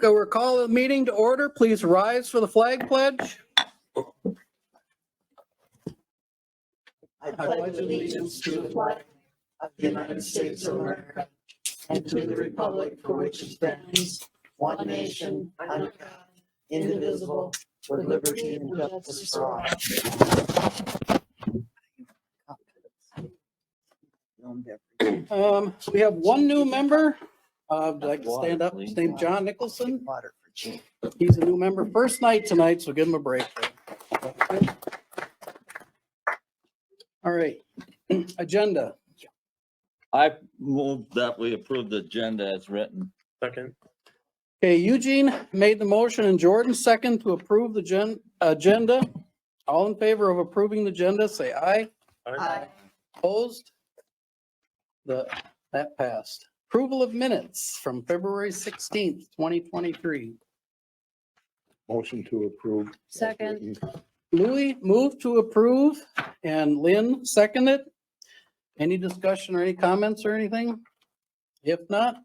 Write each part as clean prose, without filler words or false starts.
we'll call the meeting to order. Please rise for the flag pledge. I pledge allegiance to the flag of the United States of America and to the republic for which it stands, one nation, under God, indivisible, with liberty and justice for all. We have one new member. I'd like to stand up. His name John Nicholson. He's a new member. First night tonight, so give him a break. All right. Agenda. I move that we approve the agenda as written. Second. Okay, Eugene made the motion and Jordan second to approve the agenda. All in favor of approving the agenda, say aye. Aye. Opposed? That passed. Approval of minutes from February 16th, 2023. Motion to approve. Second. Louis moved to approve and Lynn seconded. Any discussion or any comments or anything? If not,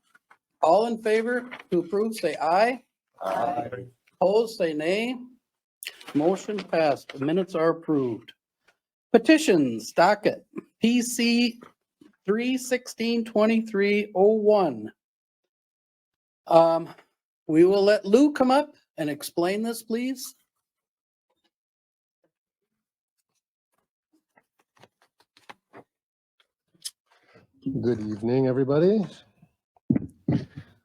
all in favor to approve, say aye. Aye. Opposed, say nay. Motion passed. The minutes are approved. Petitions docket PC 3/16/23/01. We will let Lou come up and explain this, please. Good evening, everybody.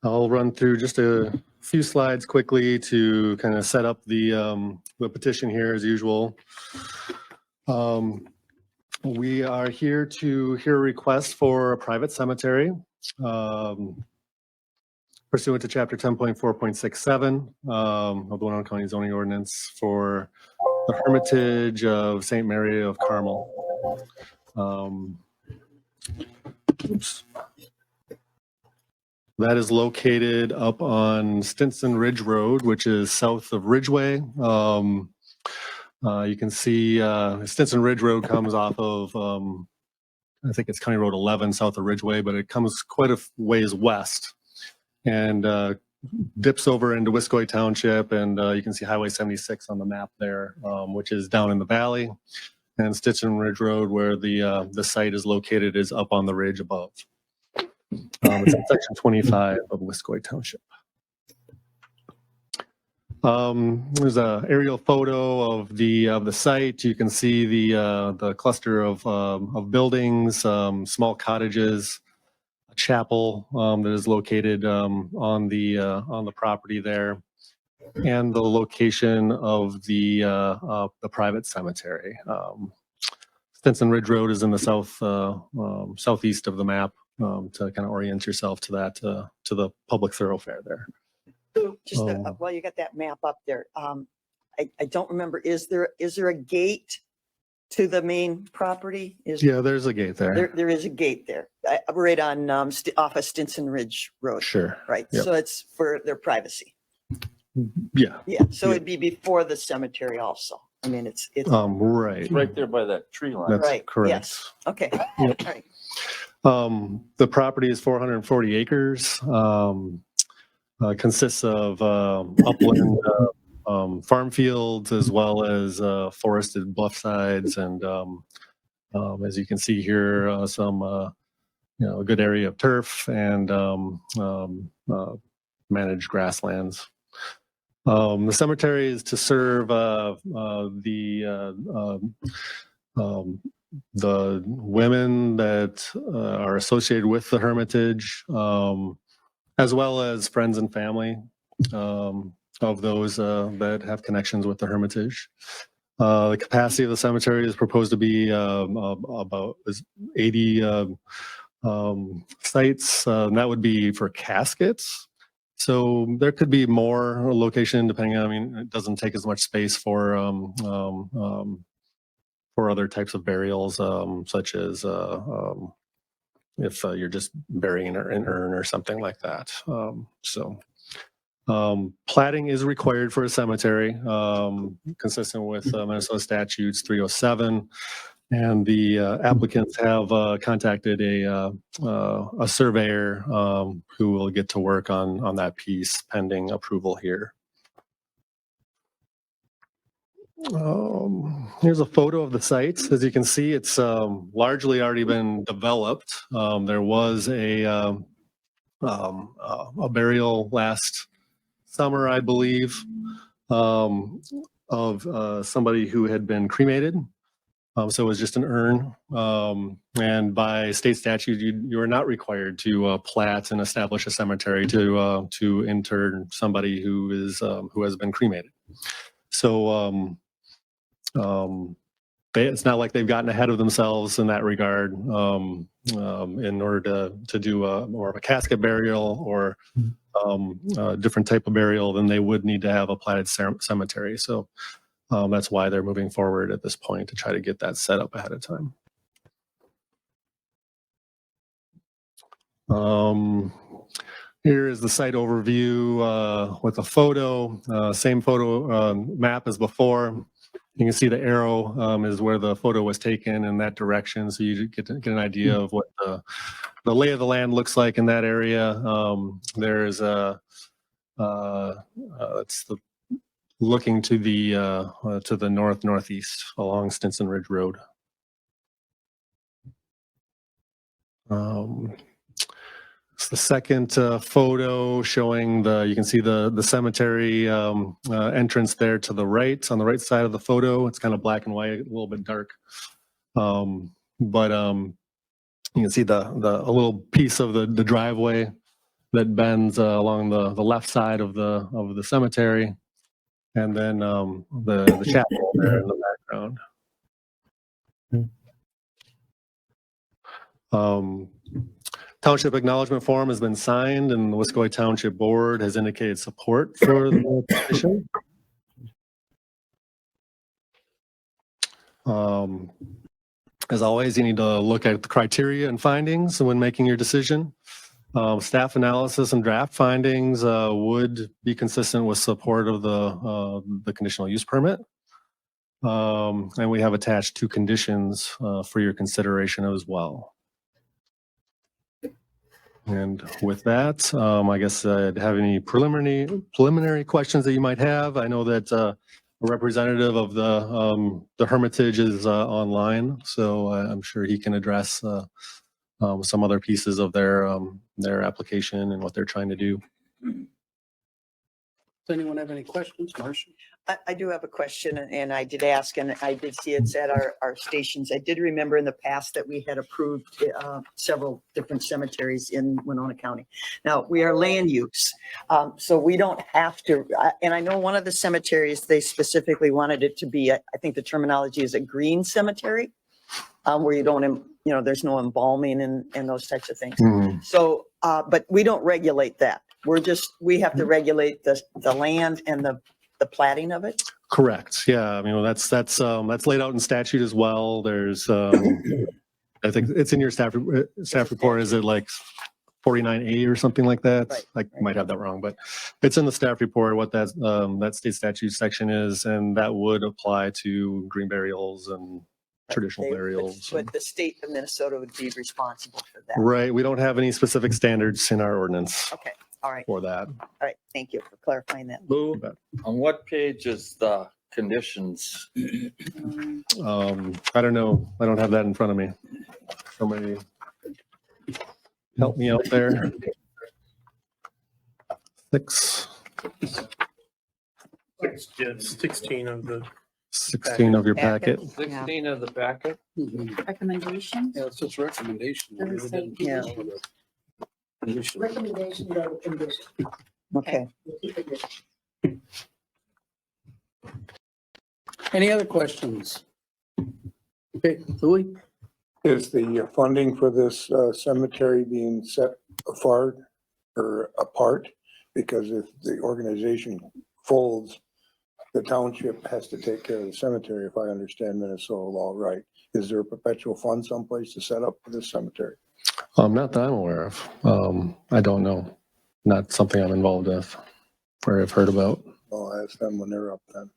I'll run through just a few slides quickly to kind of set up the petition here as usual. We are here to hear a request for a private cemetery pursuant to chapter 10.4.67 of the Winona County zoning ordinance for the Hermitage of St. Mary of Carmel. Oops. That is located up on Stinson Ridge Road, which is south of Ridgeway. You can see Stinson Ridge Road comes off of, I think it's County Road 11 south of Ridgeway, but it comes quite a ways west and dips over into Wiscoy Township. And you can see Highway 76 on the map there, which is down in the valley. And Stinson Ridge Road, where the site is located, is up on the ridge above. It's in section 25 of Wiscoy Township. There's an aerial photo of the site. You can see the cluster of buildings, small cottages, a chapel that is located on the property there, and the location of the private cemetery. Stinson Ridge Road is in the southeast of the map to kind of orient yourself to that to the public thoroughfare there. Just, well, you got that map up there. I don't remember, is there a gate to the main property? Yeah, there's a gate there. There is a gate there, right on, off of Stinson Ridge Road. Sure. Right, Yep. so it's for their privacy. Yeah. Yeah, so Yeah. it'd be before the cemetery also. I mean, it's, Right. Right there by that tree line. That's right, correct. yes, okay. Yep. All right. The property is 440 acres. Consists of upland farm fields as well as forested bluff sides, and as you can see here, some a good area of turf and managed grasslands. The cemetery is to serve the women that are associated with the Hermitage, as well as friends and family of those that have connections with the Hermitage. The capacity of the cemetery is proposed to be about 80 sites, and that would be for caskets. So there could be more location depending on, I mean, it doesn't take as much space for other types of burials, such as if you're just burying an urn or something like that. Platting is required for a cemetery, consistent with Minnesota statutes 307. And the applicants have contacted a surveyor who will get to work on that piece pending approval here. Here's a photo of the site. As you can see, it's largely already been developed. There was a burial last summer, I believe, of somebody who had been cremated. So it was just an urn. And by state statute, you are not required to plat and establish a cemetery to inter somebody who has been cremated. So it's not like they've gotten ahead of themselves in that regard. In order to do more of a casket burial or a different type of burial, then they would need to have a platted cemetery. So that's why they're moving forward at this point to try to get that set up ahead of time. Here is the site overview with a photo, same photo map as before. You can see the arrow is where the photo was taken in that direction, so you get an idea of what the lay of the land looks like in that area. There's looking to the northeast along Stinson Ridge Road. It's the second photo showing you can see the cemetery entrance there to the right, on the right side of the photo. It's kind of black and white, a little bit dark. But you can see a little piece of the driveway that bends along the left side of the cemetery. And then the chapel there in the background. Township acknowledgement form has been signed, and the Wescoy Township Board has indicated support for the petition. As always, you need to look at the criteria and findings when making your decision. Staff analysis and draft findings would be consistent with support of the conditional use permit. And we have attached 2 conditions for your consideration as well. And with that, I guess I'd have any preliminary questions that you might have. I know that a representative of the Hermitage is online, so I'm sure he can address some other pieces of their application and what they're trying to do. Does anyone have any questions, Marcia? I do have a question, and I did ask, and I did see it's at our stations. I did remember in the past that we had approved several different cemeteries in Winona County. Now, we are land use, so we don't have to, and I know one of the cemeteries, they specifically wanted it to be, I think the terminology is a green cemetery, where you don't, there's no embalming and those types of things. Mm-hmm. So, but we don't regulate that. We have to regulate the land and the platting of it. Correct. Yeah. I mean, that's laid out in statute as well. There's, I think it's in your staff report. Is it like 49A or something like that? Right. I might have that wrong, but it's in the staff report what that state statute section is, and that would apply to green burials and traditional burials. But the state of Minnesota would be responsible for that. Right. We don't have any specific standards in our ordinance Okay. All right. for that. All right. Thank you for clarifying that. Lou, on what page is the conditions? I don't know. I don't have that in front of me. Somebody help me out there. 6. 16 of the 16 of your packet. 16 of the packet? Recommendations? Yeah, it's just recommendation. Doesn't say Yeah. Recommendations are conditions. Okay. Any other questions? Okay, Louis? Is the funding for this cemetery being set apart or apart? Because if the organization folds, the township has to take care of the cemetery, if I understand Minnesota law right. Is there a perpetual fund someplace to set up for this cemetery? Not that I'm aware of. I don't know. Not something I'm involved with or have heard about. I'll ask them when they're up then.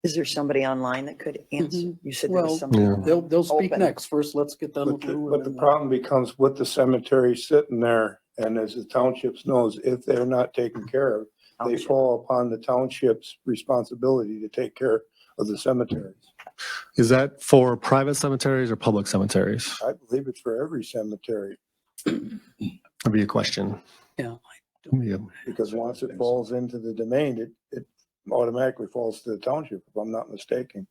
Is there somebody online that could answer? You said there Well, was somebody. Yeah. online. They'll speak Open. next. First, let's get done with Lou. But and the then- problem becomes with the cemetery sitting there, and as the townships knows, if they're not taken care of, they Township. fall upon the township's responsibility to take care of the cemeteries. Is that for private cemeteries or public cemeteries? I believe it's for every cemetery, That'd be a question. Yeah. Yeah. because once it falls into the domain, it automatically falls to the township, if I'm not mistaken.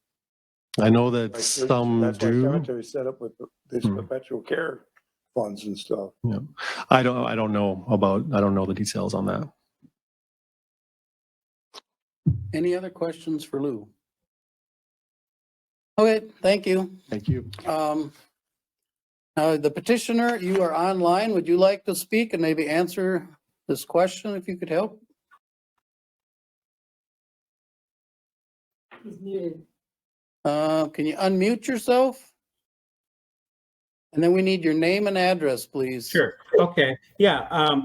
I know that Like, some that's why do. cemeteries set up with this Hmm. perpetual care funds and stuff. I don't know the details on that. Any other questions for Lou? Okay, thank you. Thank you. Now, the petitioner, you are online. Would you like to speak and maybe answer this question if you could help? Can you unmute yourself? And then we need your name and address, please. Sure. Okay. Yeah.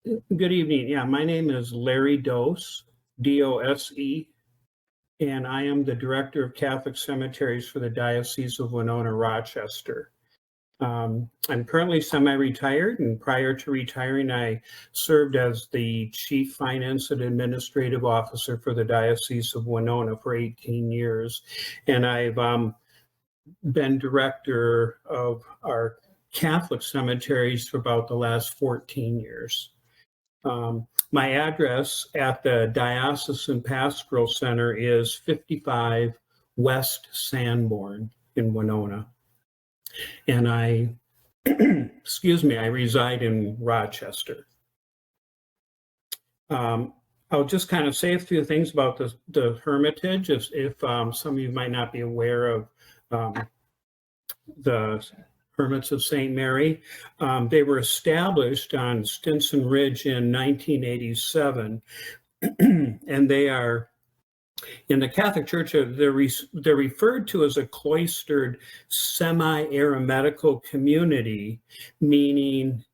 Good evening. Yeah. My name is Larry Dose, D-O-S-E, and I am the Director of Catholic Cemeteries for the Diocese of Winona, Rochester. I'm currently semi-retired, and prior to retiring, I served as the Chief Finance and Administrative Officer for the Diocese of Winona for 18 years. And I've been director of our Catholic cemeteries for about the last 14 years. My address at the Diocesan Pastoral Center is 55 West Sanborn in Winona. And I, excuse me, I reside in Rochester. I'll just kind of say a few things about the Hermitage, if some of you might not be aware of the Hermits of St. Mary. They were established on Stinson Ridge in 1987, and they are, in the Catholic Church, they're referred to as a cloistered semi-eremitical community, meaning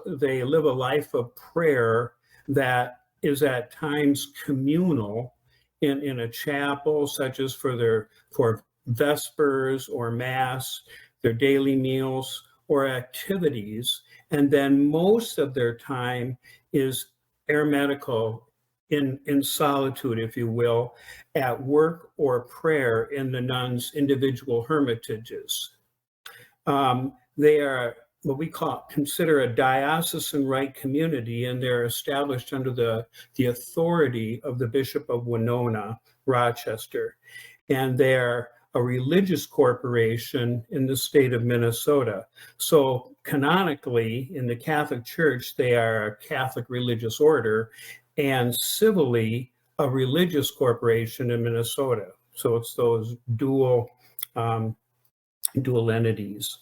they live a life of prayer that is at times communal in a chapel, such as for Vespers or Mass, their daily meals or activities. And then most of their time is eremitical, in solitude, if you will, at work or prayer in the nuns' individual hermitages. They are what we consider a diocesan rite community, and they're established under the authority of the Bishop of Winona, Rochester. And they're a religious corporation in the state of Minnesota. So canonically, in the Catholic Church, they are a Catholic religious order, and civilly a religious corporation in Minnesota. So it's those dual entities.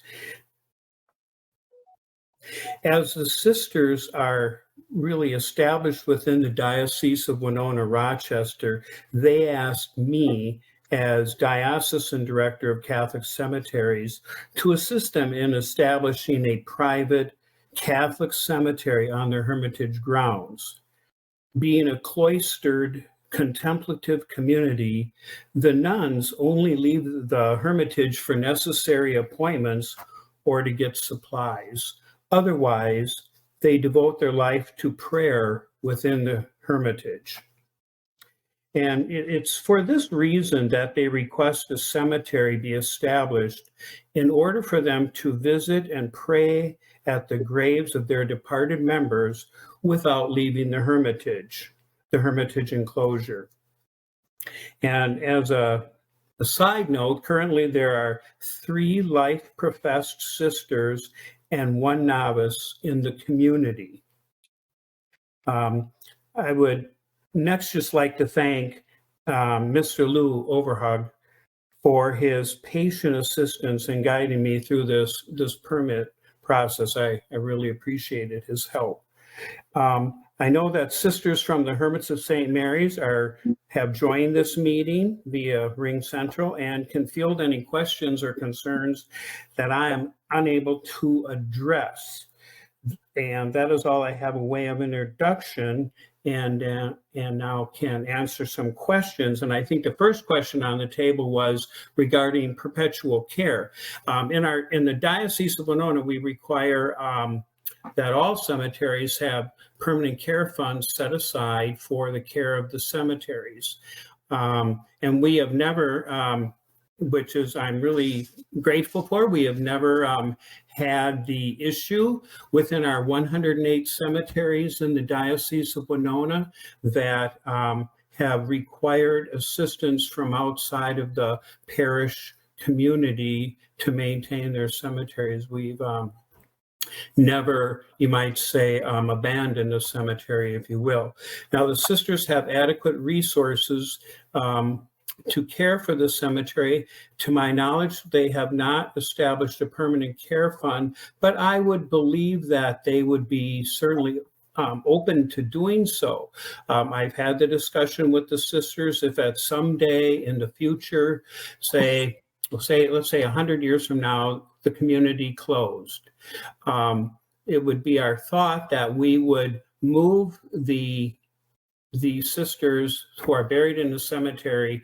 As the sisters are really established within the Diocese of Winona, Rochester, they asked me as Diocesan Director of Catholic Cemeteries to assist them in establishing a private Catholic cemetery on their hermitage grounds. Being a cloistered contemplative community, the nuns only leave the hermitage for necessary appointments or to get supplies. Otherwise, they devote their life to prayer within the hermitage. And it's for this reason that they request a cemetery be established in order for them to visit and pray at the graves of their departed members without leaving the hermitage enclosure. And as a side note, currently there are 3 life-professed sisters and 1 novice in the community. I would next just like to thank Mr. Lou Overhug for his patient assistance in guiding me through this permit process. I really appreciated his help. I know that sisters from the Hermits of St. Mary's have joined this meeting via Ring Central and can field any questions or concerns that I am unable to address. And that is all I have in way of introduction. now can answer some questions. And I think the first question on the table was regarding perpetual care. In the Diocese of Winona, we require that all cemeteries have permanent care funds set aside for the care of the cemeteries. And we have never, which is I'm really grateful for, we have never had the issue within our 108 cemeteries in the Diocese of Winona that have required assistance from outside of the parish community to maintain their cemeteries. We've never, you might say, abandoned a cemetery, if you will. Now, the sisters have adequate resources to care for the cemetery. To my knowledge, they have not established a permanent care fund, but I would believe that they would be certainly open to doing so. I've had the discussion with the sisters, if at some day in the future, let's say 100 years from now, the community closed. It would be our thought that we would move the sisters who are buried in the cemetery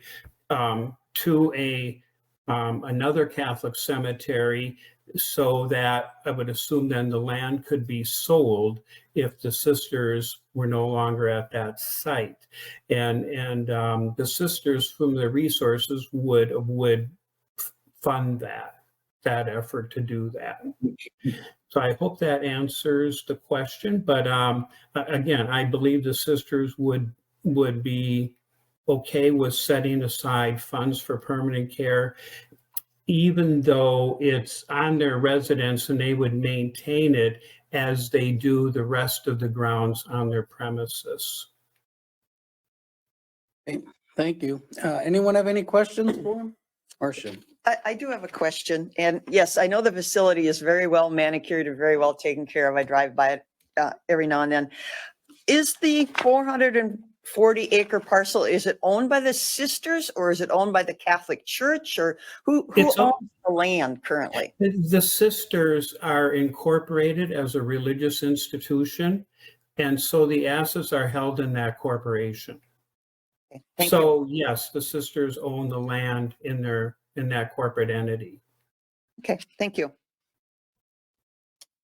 to another Catholic cemetery, so that I would assume then the land could be sold if the sisters were no longer at that site. And the sisters from the resources would fund that effort to do that. So I hope that answers the question. But again, I believe the sisters would be okay with setting aside funds for permanent care, even though it's on their residence, and they would maintain it as they do the rest of the grounds on their premises. Thank you. Anyone have any questions for him? Marcia? I do have a question. And yes, I know the facility is very well manicured and very well taken care of. I drive by it every now and then. Is the 440-acre parcel, is it owned by the sisters, or is it owned by the Catholic Church, or who It's owns the land currently? The sisters are incorporated as a religious institution, and so the assets are held in that corporation. Okay, thank you. So yes, the sisters own the land in that corporate entity. Okay, thank you.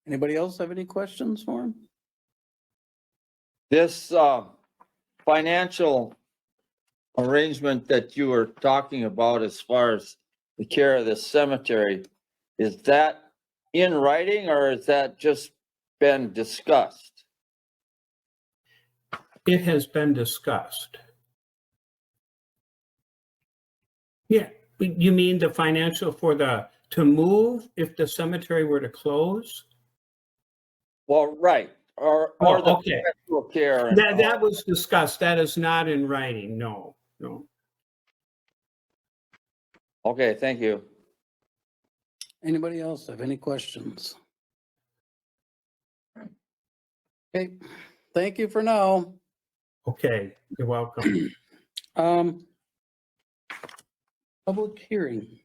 Anybody else have any questions for him? This financial arrangement that you were talking about as far as the care of the cemetery, is that in writing or has that just been discussed? It has been discussed. Yeah, you mean the financial to move if the cemetery were to close? Well, right, or the Okay. perpetual care. and- That was discussed. That is not in writing. No. Okay, thank you. Anybody else have any questions? Okay, thank you for now. Okay, you're welcome. Public hearing.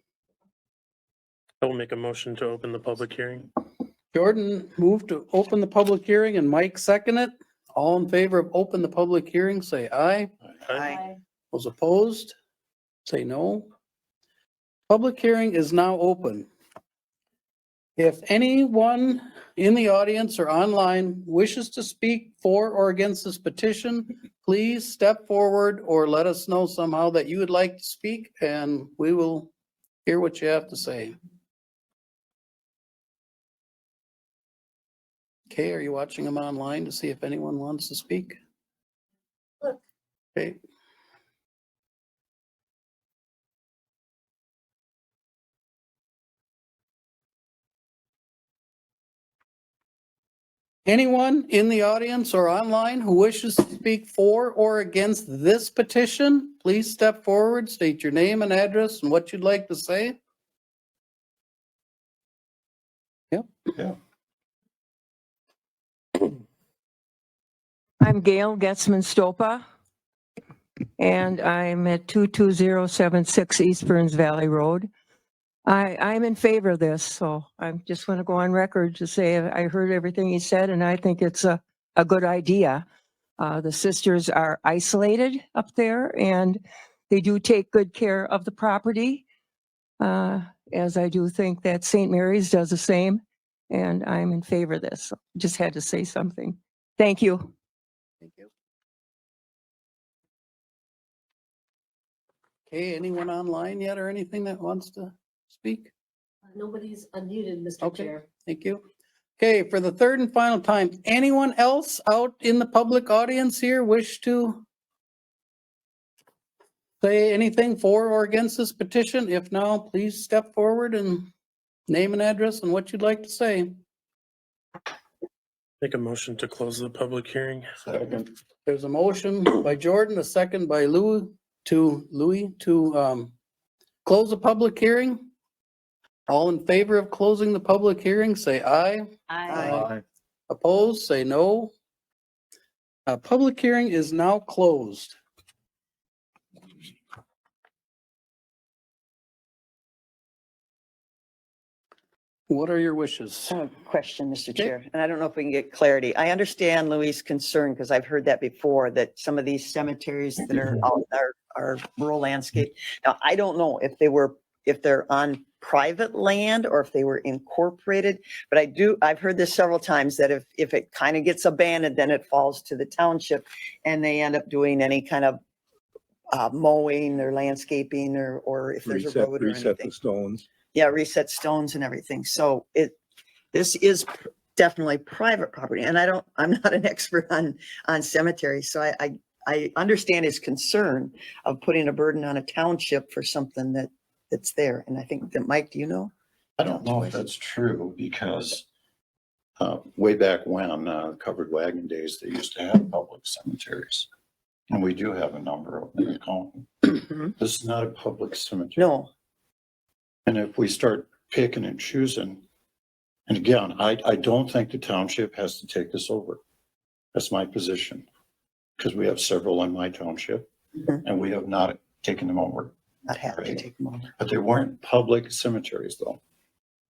I will make a motion to open the public hearing. Jordan moved to open the public hearing and Mike second it. All in favor of open the public hearing, say aye. Aye. Those opposed, say no. Public hearing is now open. If anyone in the audience or online wishes to speak for or against this petition, please step forward or let us know somehow that you would like to speak, and we will hear what you have to say. Okay, are you watching them online to see if anyone wants to speak? Okay. Anyone in the audience or online who wishes to speak for or against this petition, please step forward, state your name and address and what you'd like to say. I'm Gail Getzman Stopa, and I'm at 22076 East Burns Valley Road. I'm in favor of this, so I just want to go on record to say I heard everything he said, and I think it's a good idea. The sisters are isolated up there and they do take good care of the property. As I do think that St. Mary's does the same. And I'm in favor of this. Just had to say something. Thank you. Thank you. Okay, anyone online yet or anything that wants to speak? Nobody's unmuted, Mr. Okay. Chair. Thank you. Okay, for the third and final time, anyone else out in the public audience here wish to say anything for or against this petition? If now, please step forward and name and address and what you'd like to say. Make a motion to close the public hearing. There's a motion by Jordan, a second by Louis to close the public hearing. All in favor of closing the public hearing, say aye. Aye. Opposed, say no. Public hearing is now closed. What are your wishes? I have a question, Mr. Chair, and I don't know if we can get clarity. I understand Louis' concern, because I've heard that before, that some of these cemeteries that are out there are rural landscape. Now, I don't know if they're on private land or if they were incorporated, but I've heard this several times that if it kind of gets abandoned, then it falls to the township and they end up doing any kind of mowing or landscaping or if there's a road or Reset anything. the stones. Yeah, reset stones and everything. So this is definitely private property. And I'm not an expert on cemeteries. So I understand his concern of putting a burden on a township for something that's there. And I think that, Mike, do you know? I don't know if that's true because way back when, covered wagon days, they used to have public cemeteries. And we do have a number of them in the county. This is not a public cemetery. No. And if we start picking and choosing, and again, I don't think the township has to take this over. That's my position. Because we have several in my township and we have not taken them over. Not have to take them over. But they weren't public cemeteries though.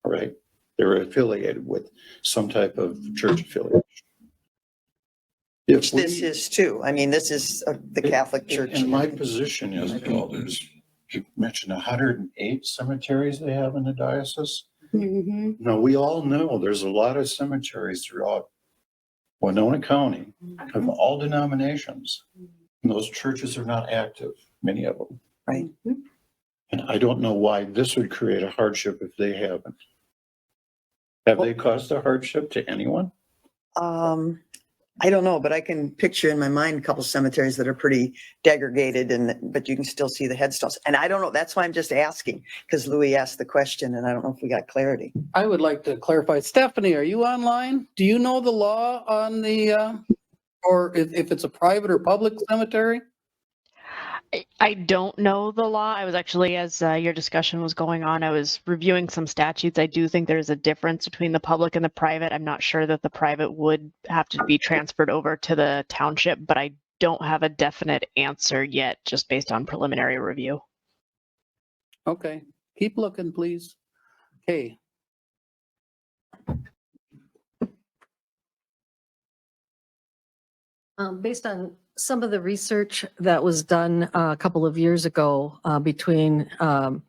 All right. They were affiliated with some type of church affiliation. Which this is too. I mean, this is the Catholic Church. And my position is, you mentioned 108 cemeteries they have in the diocese. No, we all know there's a lot of cemeteries throughout Winona County of all denominations. And those churches are not active, many of them. Right. And I don't know why this would create a hardship if they haven't. Have they caused a hardship to anyone? I don't know, but I can picture in my mind a couple cemeteries that are pretty degraded but you can still see the headstones. And I don't know, that's why I'm just asking, because Louis asked the question and I don't know if we got clarity. I would like to clarify. Stephanie, are you online? Do you know the law on the, or if it's a private or public cemetery? I don't know the law. I was actually, as your discussion was going on, I was reviewing some statutes. I do think there's a difference between the public and the private. I'm not sure that the private would have to be transferred over to the township, but I don't have a definite answer yet, just based on preliminary review. Okay, keep looking, please. Okay. Based on some of the research that was done a couple of years ago between Karen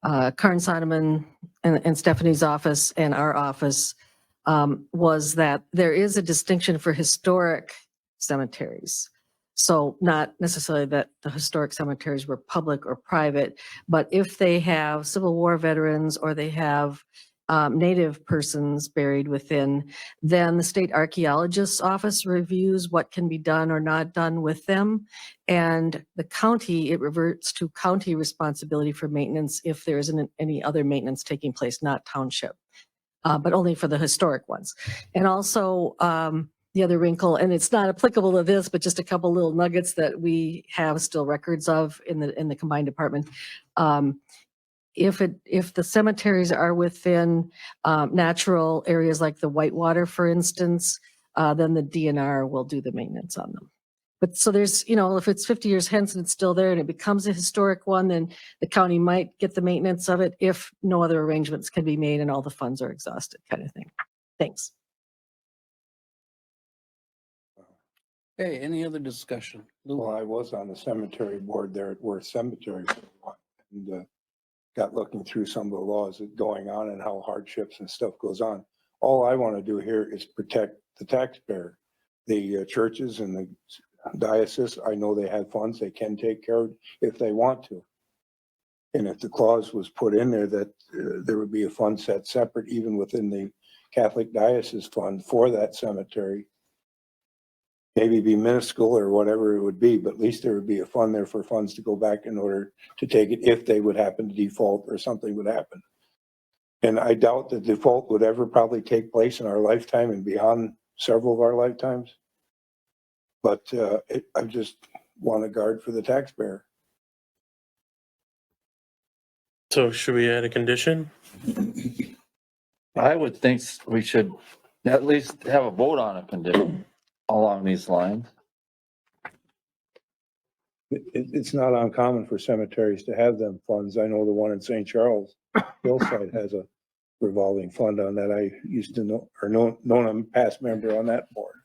Soneman and Stephanie's office and our office, was that there is a distinction for historic cemeteries. So not necessarily that the historic cemeteries were public or private, but if they have Civil War veterans or they have Native persons buried within, then the state archaeologist's office reviews what can be done or not done with them. And the county, it reverts to county responsibility for maintenance if there isn't any other maintenance taking place, not township, but only for the historic ones. And also the other wrinkle, and it's not applicable to this, but just a couple little nuggets that we have still records of in the combined department. If the cemeteries are within natural areas like the Whitewater, for instance, then the DNR will do the maintenance on them. But so there's, if it's 50 years hence and it's still there and it becomes a historic one, then the county might get the maintenance of it if no other arrangements can be made and all the funds are exhausted, kind of thing. Thanks. Hey, any other discussion? Lou? Well, I was on the cemetery board there at Worth Cemetery for a while, and got looking through some of the laws that going on and how hardships and stuff goes on. All I want to do here is protect the taxpayer. The churches and the diocese, I know they have funds they can take care of if they want to. And if the clause was put in there that there would be a fund set separate even within the Catholic Diocese Fund for that cemetery, maybe be minuscule or whatever it would be, but at least there would be a fund there for funds to go back in order to take it if they would happen to default or something would happen. And I doubt that default would ever probably take place in our lifetime and beyond several of our lifetimes. But I just want a guard for the taxpayer. So should we add a condition? I would think we should at least have a vote on a condition along these lines. It's not uncommon for cemeteries to have them funds. I know the one in St. Charles, Hillside has a revolving fund on that. I used to know, or known a past member on that board.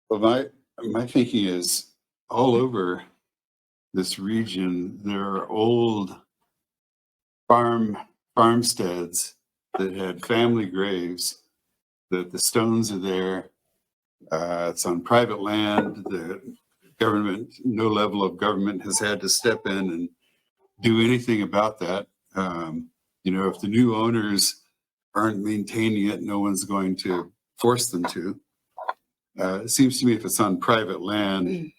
Well, my thinking is all over this region, there are old farmsteads that had family graves, that the stones are there. It's on private land. The government, no level of government has had to step in and do anything about that. You know, if the new owners aren't maintaining it, no one's going to force them to. It seems to me if it's on private land,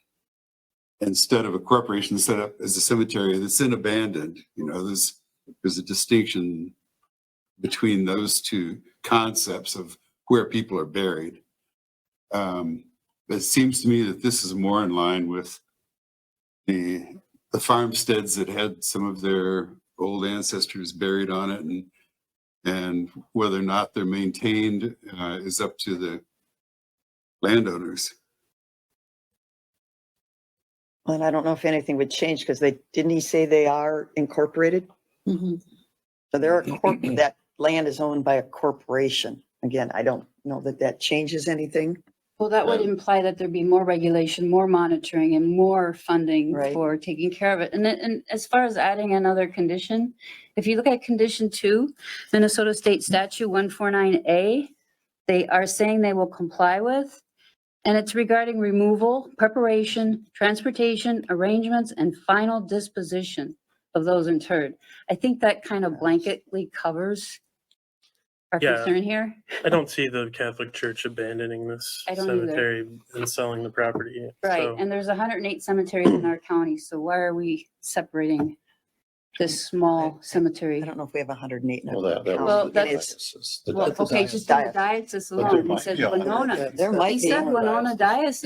instead of a corporation set up as a cemetery that's in abandoned, you know, there's a distinction between those two concepts of where people are buried. It seems to me that this is more in line with the farmsteads that had some of their old ancestors buried on it, and whether or not they're maintained is up to the landowners. And I don't know if anything would change because didn't he say they are incorporated? Mhm. So that land is owned by a corporation. Again, I don't know that changes anything. Well, that would imply that there'd be more regulation, more monitoring and more funding Right. for taking care of it. And as far as adding another condition, if you look at condition 2, Minnesota State Statute 149A, they are saying they will comply with. And it's regarding removal, preparation, transportation, arrangements, and final disposition of those interred. I think that kind of blanketly covers our Yeah. concern here. I don't see the Catholic Church abandoning this I don't either. cemetery and selling the property. Right, So, and there's 108 cemeteries in our county, so why are we separating this small cemetery? I don't know if we have 108 in our Well, that county. Well, was the that's- diocese. The Well, diocese. okay, just the diocese But there alone. He might- said yeah, Winona. There might He be. said Winona Yeah, but Diocese.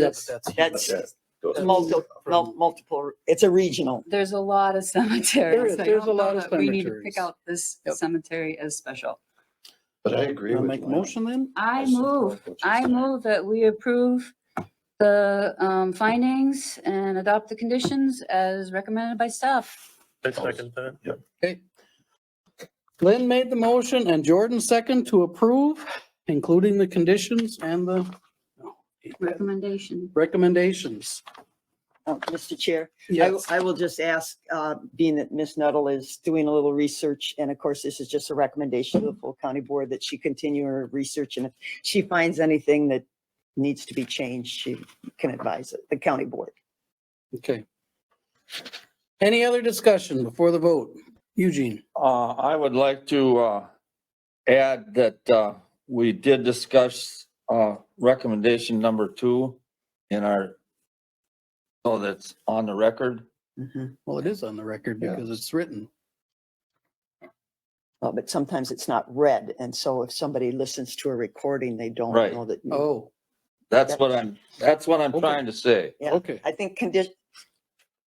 That's Goes- multiple, it's a regional. There's a lot of There cemeteries. is. I There's don't a lot know of that We need to cemeteries. pick out this Yep. cemetery as special. But I agree Wanna with make a Lynn. motion then? I support move, what you're I saying. move that we approve the findings and adopt the conditions as recommended by staff. I second that. Okay. Lynn made the motion and Jordan second to approve, including the conditions and the Recommendation. recommendations. Mr. Chair, Yes. I will just ask, being that Ms. Nuttall is doing a little research, and of course, this is just a recommendation of the full county board, that she continue her research, and if she finds anything that needs to be changed, she can advise it, the county board. Okay. Any other discussion before the vote? Eugene? I would like to add that we did discuss recommendation number 2 in our, so that's on the record. Well, it is on the record because it's written. Well, but sometimes it's not read, and so if somebody listens to a recording, they don't Right. know that. Oh, That's what I'm trying to say. Yeah. okay. I think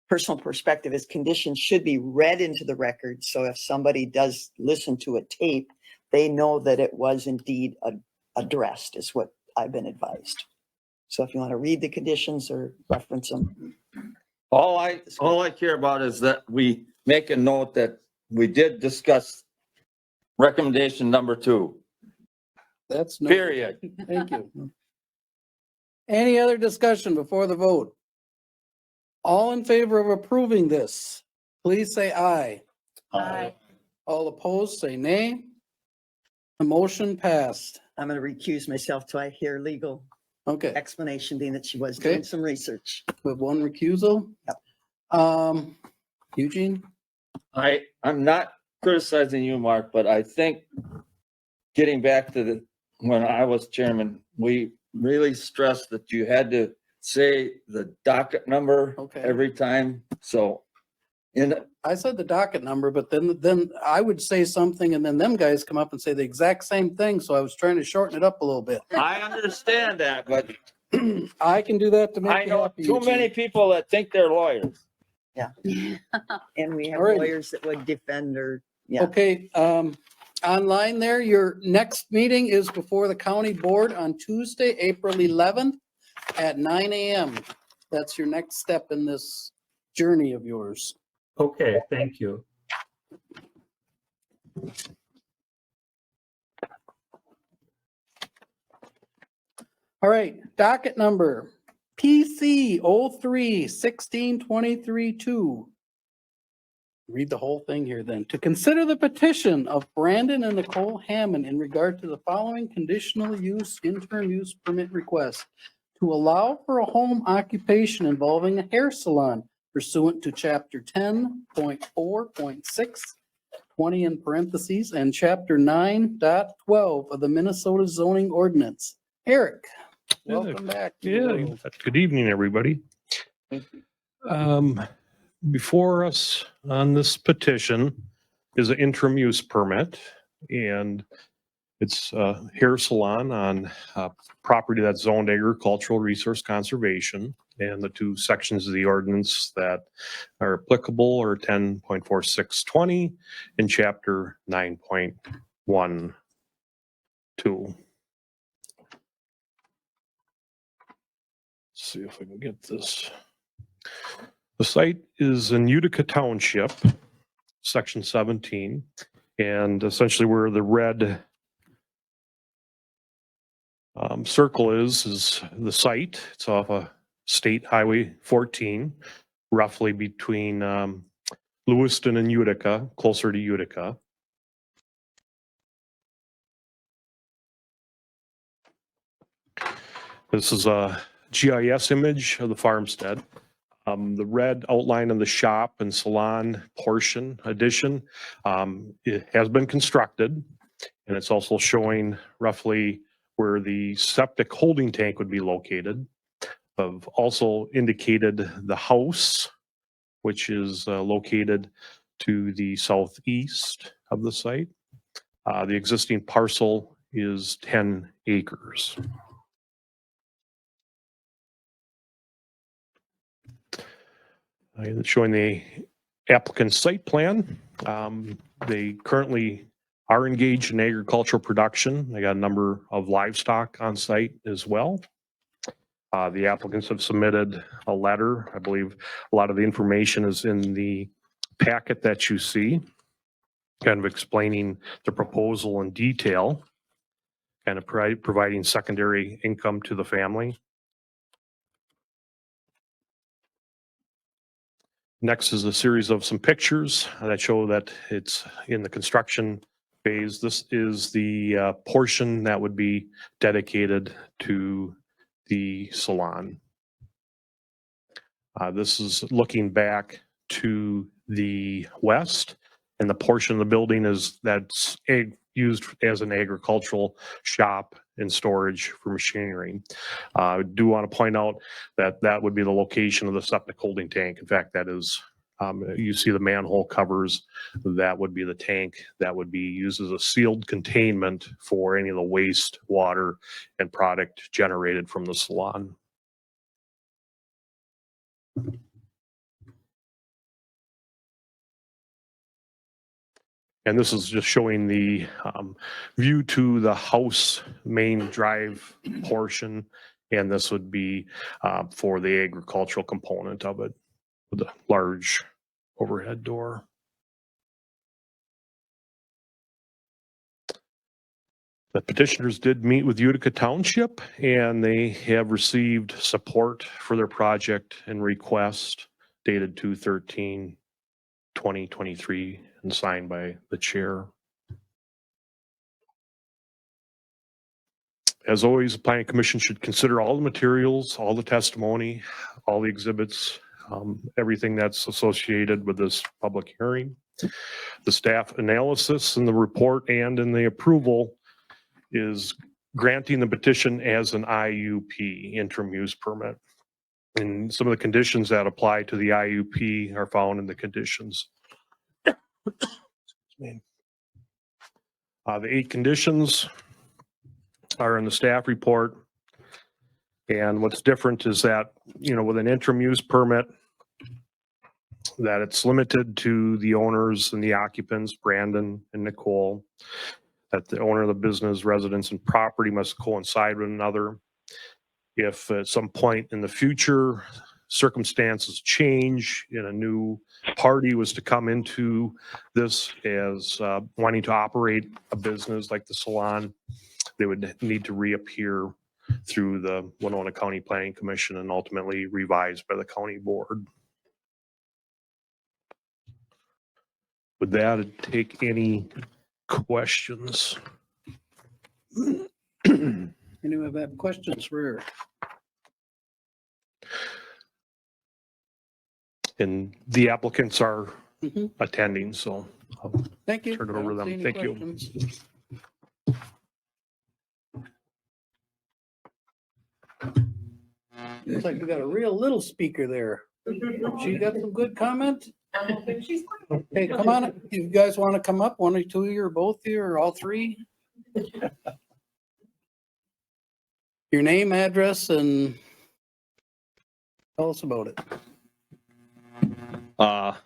personal perspective is conditions should be read into the record. So if somebody does listen to a tape, they know that it was indeed addressed, is what I've been advised. So if you want to read the conditions or reference them. All I care about is that we make a note that we did discuss recommendation number 2. That's no. period. Thank you. Any other discussion before the vote? All in favor of approving this, please say aye. Aye. All opposed, say nay. The motion passed. I'm going to recuse myself till I hear legal Okay, explanation, being that she was Okay. doing some research. we have one recusal. Eugene? I'm not criticizing you, Mark, but I think getting back to when I was chairman, we really stressed that you had to say the docket number Okay. every time. So I said the docket number, but then I would say something and then them guys come up and say the exact same thing. So I was trying to shorten it up a little bit. I understand that, but I can do that to make I you know happy. too Eugene. many people that think they're lawyers. And we have All right. lawyers that would defend her. Yeah. Okay, online there, your next meeting is before the county board on Tuesday, April 11th at 9 a.m. That's your next step in this journey of yours. Okay, thank you. All right, docket number PC 03-16-23-2. Read the whole thing here then. To consider the petition of Brandon and Nicole Hammond in regard to the following conditional use, interim use permit request to allow for a home occupation involving a hair salon pursuant to chapter 10.4.6, 20 in parentheses, and chapter 9.12 of the Minnesota zoning ordinance. Eric, welcome back. to the Yeah, world. good evening, everybody. Before us on this petition is an interim use permit, and it's a hair salon on property that's zoned agricultural resource conservation. And the two sections of the ordinance that are applicable are 10.4620 and chapter 9.12. See if we can get this. The site is in Utica Township, section 17, and essentially where the red circle is the site. It's off of State Highway 14, roughly between Lewiston and Utica, closer to Utica. This is a GIS image of the farmstead. The red outline of the shop and salon portion addition, it has been constructed, and it's also showing roughly where the septic holding tank would be located. I've also indicated the house, which is located to the southeast of the site. The existing parcel is 10 acres. Showing the applicant's site plan. They currently are engaged in agricultural production. They got a number of livestock on site as well. The applicants have submitted a letter. I believe a lot of the information is in the packet that you see, kind of explaining the proposal in detail, kind of providing secondary income to the family. Next is a series of some pictures that show that it's in the construction phase. This is the portion that would be dedicated to the salon. This is looking back to the west, and the portion of the building that's used as an agricultural shop and storage for machinery. I do want to point out that that would be the location of the septic holding tank. In fact, that is, you see the manhole covers, that would be the tank that would be used as a sealed containment for any of the waste, water, and product generated from the salon. And this is just showing the view to the house main drive portion. And this would be for the agricultural component of it with a large overhead door. The petitioners did meet with Utica Township and they have received support for their project and request dated 2/13/2023 and signed by the chair. As always, the planning commission should consider all the materials, all the testimony, all the exhibits, everything that's associated with this public hearing. The staff analysis in the report and in the approval is granting the petition as an IUP, interim use permit. And some of the conditions that apply to the IUP are found in the conditions. The 8 conditions are in the staff report. And what's different is that, with an interim use permit, that it's limited to the owners and the occupants, Brandon and Nicole, that the owner of the business, residence, and property must coincide with another. If at some point in the future, circumstances change and a new party was to come into this as wanting to operate a business like the salon, they would need to reappear through the Winona County Planning Commission and ultimately revised by the county board. With that, I'd take any questions. Anyone have questions for her? And the applicants are Mhm. attending, so I'll Thank you. turn it I over to don't see them. any Thank you. questions. Looks like we got a real little speaker there. She got some good comment? Hey, come on, up. You guys want to come up? One or two of you or both of you or all three? Your name, address, and tell us about it.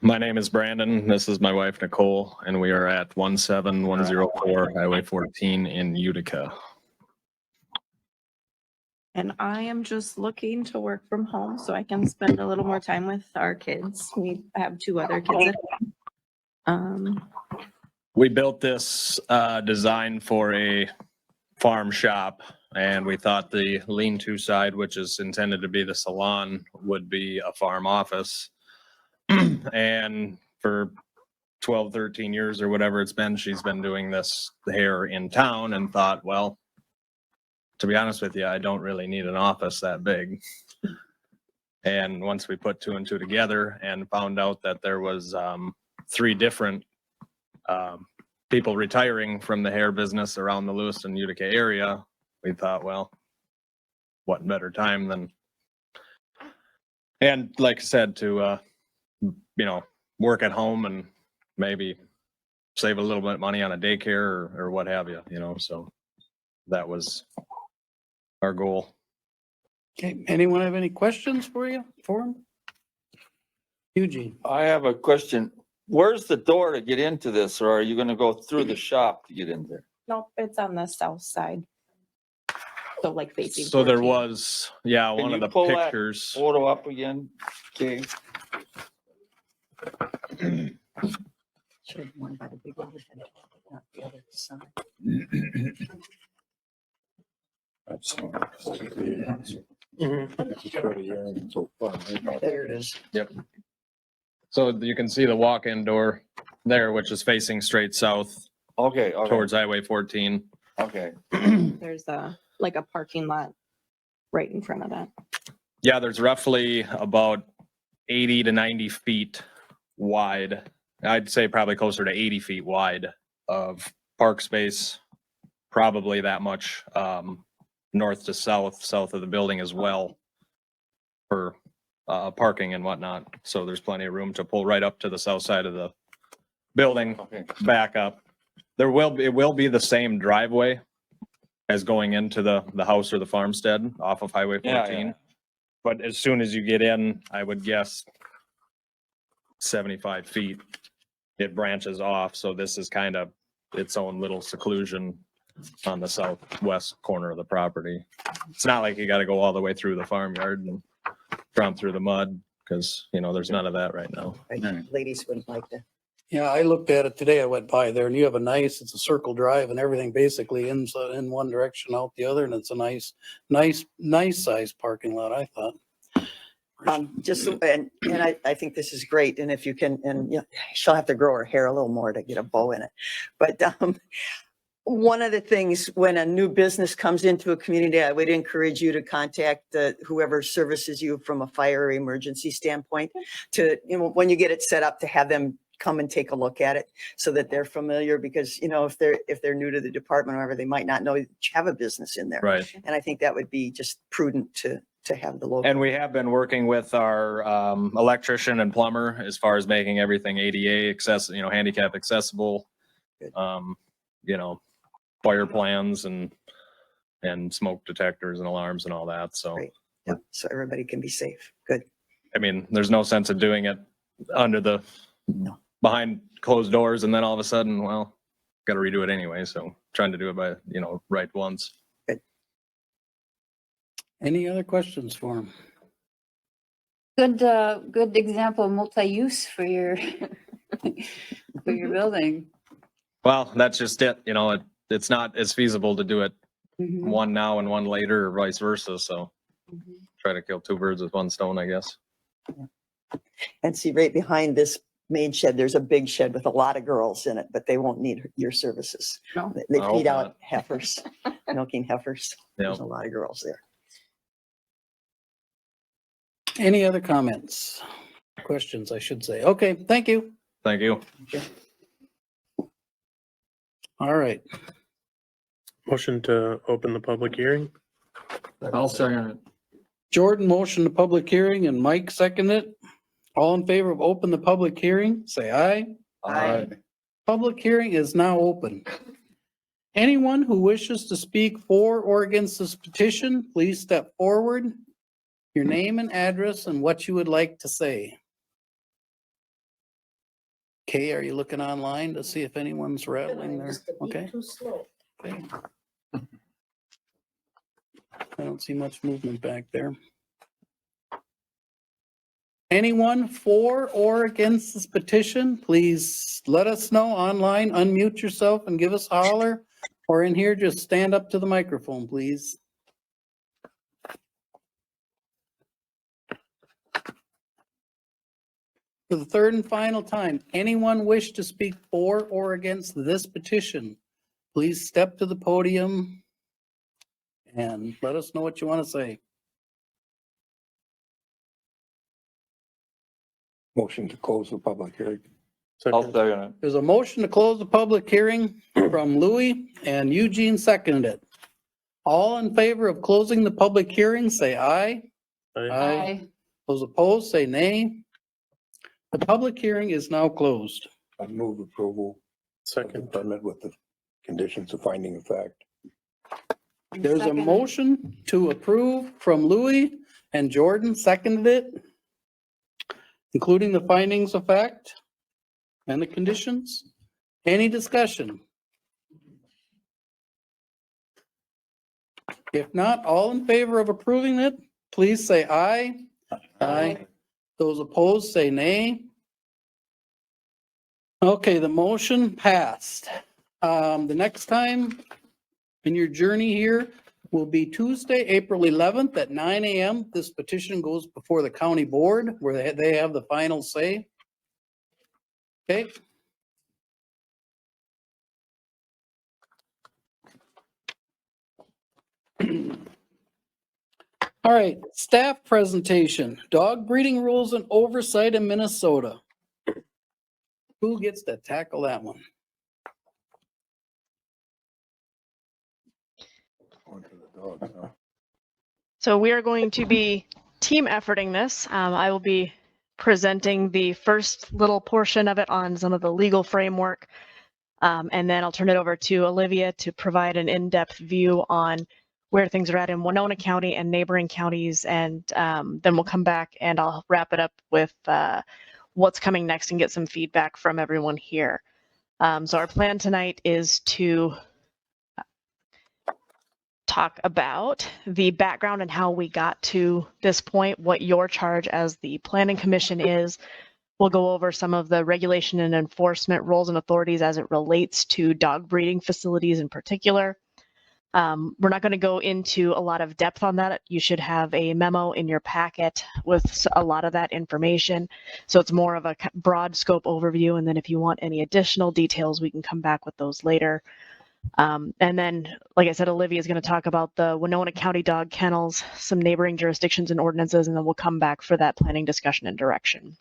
My name is Brandon. This is my wife Nicole, and we are at 17104 Highway 14 in Utica. And I am just looking to work from home so I can spend a little more time with our kids. We have 2 other kids at home. We built this design for a farm shop, and we thought the lean-to side, which is intended to be the salon, would be a farm office. And for 12, 13 years or whatever it's been, she's been doing this hair in town and thought, well, to be honest with you, I don't really need an office that big. And once we put 2 and 2 together and found out that there was 3 different people retiring from the hair business around the Lewiston, Utica area, we thought, well, what better time than, and like I said, to, work at home and maybe save a little bit of money on a daycare or what have you, so that was our goal. Okay, anyone have any questions for him? Eugene? I have a question. Where's the door to get into this, or are you gonna go through the shop to get in there? Nope, it's on the south side. So like facing. So there 14. was, one Can of you the pull that pictures. photo up again? Okay. Should one by the big overhead, not the other side. There it is. Yep. So you can see the walk-in door there, which is facing straight south Okay, towards Highway 14. okay. There's like a parking lot right in front of that. Yeah, there's roughly about 80 to 90 feet wide. I'd say probably closer to 80 feet wide of park space, probably that much north to south of the building as well for parking and whatnot. So there's plenty of room to pull right up to the south side of the building, Okay. back up. It will be the same driveway as going into the house or the farmstead off of Highway 14. Yeah. But as soon as you get in, I would guess 75 feet, it branches off. So this is kind of its own little seclusion on the southwest corner of the property. It's not like you got to go all the way through the farmyard and tromp through the mud because, there's none of that right now. Ladies wouldn't like to Yeah, I looked at it today. I went by there and you have it's a circle drive and everything basically in one direction, out the other. And it's a nice size parking lot, I thought. Just, and I think this is great. And if you can, and you know, she'll have to grow her hair a little more to get a bow in it. But one of the things when a new business comes into a community, I would encourage you to contact whoever services you from a fire or emergency standpoint to, you know, when you get it set up, to have them come and take a look at it so that they're familiar, because, you know, if they're new to the department or whatever, they might not know that you have a business in there. Right. And I think that would be just prudent to have the local. And we have been working with our electrician and plumber as far as making everything ADA accessible, you know, handicap accessible. You know, fire plans and smoke detectors and alarms and all that. So, Yep. So everybody can be safe. Good. I mean, there's no sense of doing it under behind closed doors and then all of a sudden, well, got to redo it anyway. So trying to do it by, you know, right once. Any other questions for him? Good example of multi-use for your, for your building. Well, that's just it. You know, it's not as feasible to do it one now and one later or vice versa. So try to kill two birds with one stone, I guess. And see, right behind this main shed, there's a big shed with a lot of girls in it, but they won't need your services. No. They I hope feed out not. heifers, milking heifers. There's Yeah. a lot of girls there. Any other comments? Questions, I should say. Okay, thank you. Thank you. All right. Motion to open the public hearing. I'll second it. Jordan motioned the public hearing and Mike seconded it. All in favor of open the public hearing, say aye. Aye. Public hearing is now open. Anyone who wishes to speak for or against this petition, please step forward. Your name and address and what you would like to say. Kay, are you looking online to see if anyone's rattling there? Okay. Too slow. Okay. I don't see much movement back there. Anyone for or against this petition, please let us know online, unmute yourself and give us a holler. Or in here, just stand up to the microphone, please. For the third and final time, anyone wish to speak for or against this petition, please step to the podium and let us know what you want to say. Motion to close the public hearing. I'll second it. There's a motion to close the public hearing from Louis and Eugene seconded it. All in favor of closing the public hearing, say aye. Aye. Those opposed, say nay. The public hearing is now closed. I move approval of the permit with the conditions of finding of fact. There's a motion to approve from Louis and Jordan seconded it, including the findings of fact and the conditions. Any discussion? If not, all in favor of approving it, please say aye. Aye. Those opposed, say nay. Okay, the motion passed. The next time in your journey here will be Tuesday, April 11th at 9 a.m. This petition goes before the county board where they have the final say. Okay. All right, staff presentation, dog breeding rules and oversight in Minnesota. Who gets to tackle that one? So we are going to be team efforting this. I will be presenting the first little portion of it on some of the legal framework. And then I'll turn it over to Olivia to provide an in-depth view on where things are at in Winona County and neighboring counties. And then we'll come back and I'll wrap it up with what's coming next and get some feedback from everyone here. So our plan tonight is to talk about the background and how we got to this point, what your charge as the Planning Commission is, We'll go over some of the regulation and enforcement roles and authorities as it relates to dog breeding facilities in particular. We're not going to go into a lot of depth on that. You should have a memo in your packet with a lot of that information. So it's more of a broad scope overview. And then if you want any additional details, we can come back with those later. And then, like I said, Olivia is going to talk about the Winona County dog kennels, some neighboring jurisdictions and ordinances, and then we'll come back for that planning discussion and direction.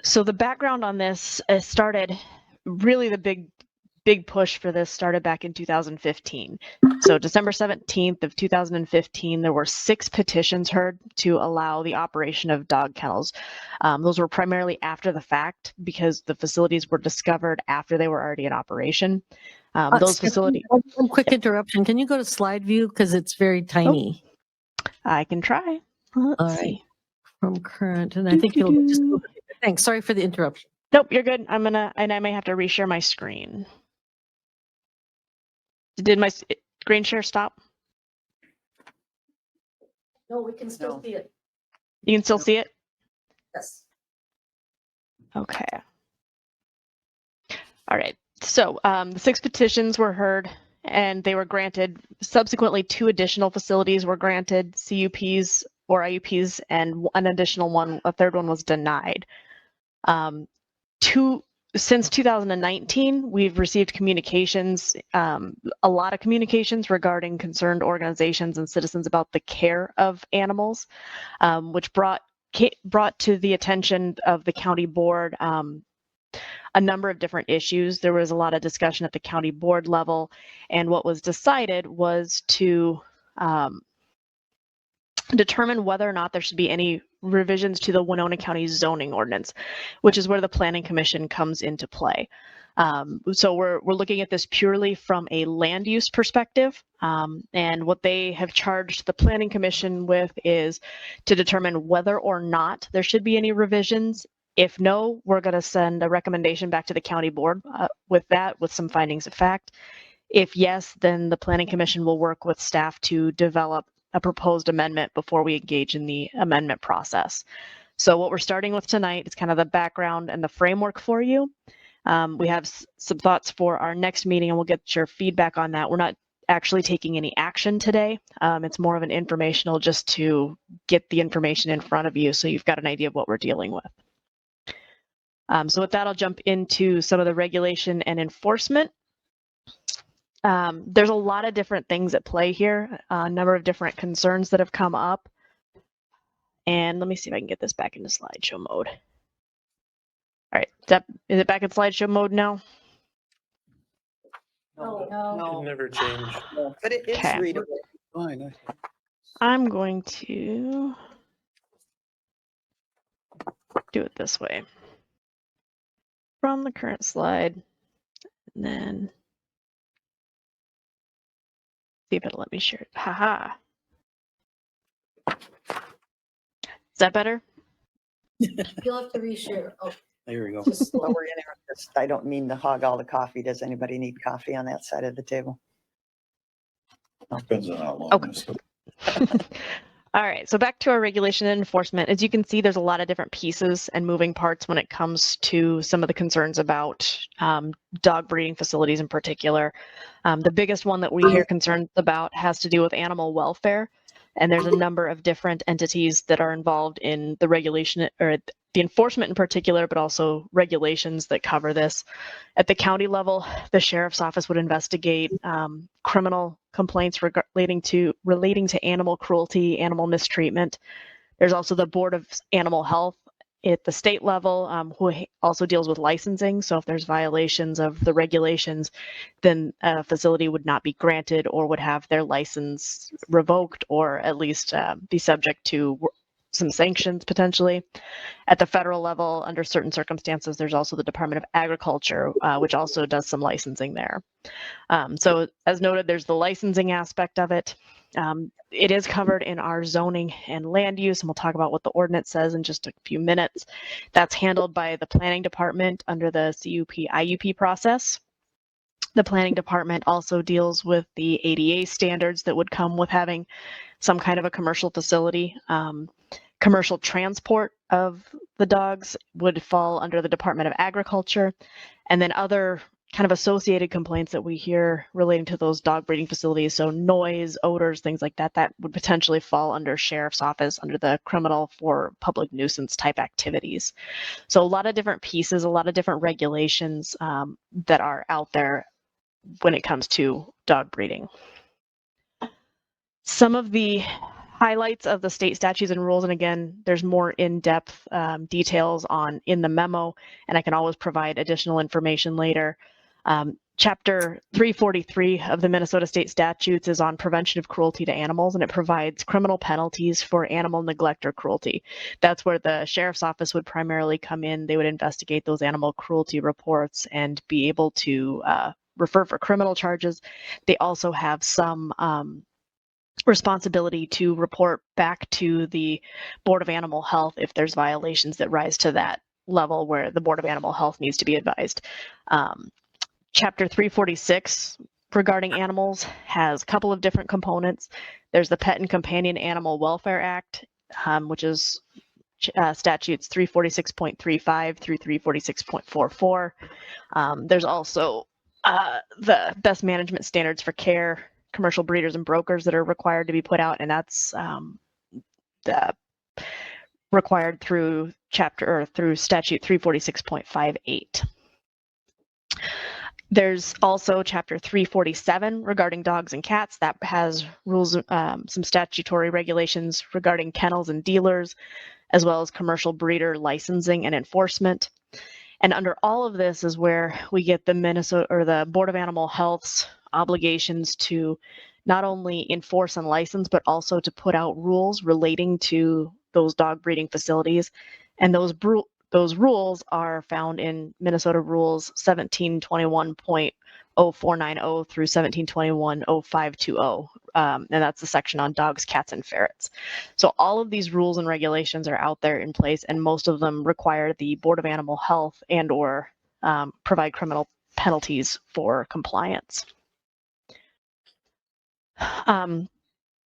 So the background on this started, really the big push for this started back in 2015. So December 17th of 2015, there were 6 petitions heard to allow the operation of dog kennels. Those were primarily after the fact because the facilities were discovered after they were already in operation. Those facilities. One quick interruption. Can you go to slide view? Because it's very tiny. I can try. Let's see. From current, and I think you'll just, thanks. Sorry for the interruption. Nope, you're good. And I may have to reshare my screen. Did my screen share stop? No, we can still see it. You can still see it? Yes. Okay. All right. So the 6 petitions were heard and they were granted. Subsequently, 2 additional facilities were granted CUPs or IUPs, and an additional one, a third one was denied. Since 2019, we've received communications, a lot of communications regarding concerned organizations and citizens about the care of animals, which brought to the attention of the county board a number of different issues. There was a lot of discussion at the county board level, and what was decided was to determine whether or not there should be any revisions to the Winona County zoning ordinance, which is where the Planning Commission comes into play. So we're looking at this purely from a land use perspective, and what they have charged the Planning Commission with is to determine whether or not there should be any revisions. If no, we're going to send a recommendation back to the county board with some findings of fact. If yes, then the Planning Commission will work with staff to develop a proposed amendment before we engage in the amendment process. So what we're starting with tonight is kind of the background and the framework for you. We have some thoughts for our next meeting, and we'll get your feedback on that. We're not actually taking any action today. It's more of an informational, just to get the information in front of you so you've got an idea of what we're dealing with. So with that, I'll jump into some of the regulation and enforcement. There's a lot of different things at play here, a number of different concerns that have come up. And let me see if I can get this back into slideshow mode. All right, is it back in slideshow mode now? It never changed. But it's Okay. readable. Fine. I'm going to do it this way. From the current slide, and then see if it'll let me share it. Haha. Is that better? You'll have to reshare. Oh, There we go. While we're in here, I don't mean to hog all the coffee. Does anybody need coffee on that side of the table? Depends on how long. Okay. All right, so back to our regulation and enforcement. As you can see, there's a lot of different pieces and moving parts when it comes to some of the concerns about dog breeding facilities in particular. The biggest one that we hear concerns about has to do with animal welfare. And there's a number of different entities that are involved in the regulation or the enforcement in particular, but also regulations that cover this. At the county level, the sheriff's office would investigate criminal complaints relating to animal cruelty, animal mistreatment. There's also the Board of Animal Health at the state level, who also deals with licensing. So if there's violations of the regulations, then a facility would not be granted or would have their license revoked, or at least be subject to some sanctions potentially. At the federal level, under certain circumstances, there's also the Department of Agriculture, which also does some licensing there. So as noted, there's the licensing aspect of it. It is covered in our zoning and land use, and we'll talk about what the ordinance says in just a few minutes. That's handled by the planning department under the CUP IUP process. The planning department also deals with the ADA standards that would come with having some kind of a commercial facility. Commercial transport of the dogs would fall under the Department of Agriculture. And then other kind of associated complaints that we hear relating to those dog breeding facilities, so noise, odors, things like that, that would potentially fall under Sheriff's Office, under the criminal for public nuisance type activities. So a lot of different pieces, a lot of different regulations that are out there when it comes to dog breeding. Some of the highlights of the state statutes and rules, and again, there's more in-depth details in the memo, and I can always provide additional information later. Chapter 343 of the Minnesota State Statutes is on prevention of cruelty to animals, and it provides criminal penalties for animal neglect or cruelty. That's where the sheriff's office would primarily come in. They would investigate those animal cruelty reports and be able to refer for criminal charges. They also have some responsibility to report back to the Board of Animal Health if there's violations that rise to that level where the Board of Animal Health needs to be advised. Chapter 346 regarding animals has a couple of different components. There's the Pet and Companion Animal Welfare Act, which is statutes 346.35 through 346.44. There's also the best management standards for care, commercial breeders and brokers that are required to be put out, and that's required through statute 346.58. There's also chapter 347 regarding dogs and cats that has rules, some statutory regulations regarding kennels and dealers, as well as commercial breeder licensing and enforcement. And under all of this is where we get the the Board of Animal Health's obligations to not only enforce and license, but also to put out rules relating to those dog breeding facilities. And those rules are found in Minnesota Rules 1721.0490 through 1721.0520. And that's the section on dogs, cats, and ferrets. So all of these rules and regulations are out there in place, and most of them require the Board of Animal Health and/or provide criminal penalties for compliance.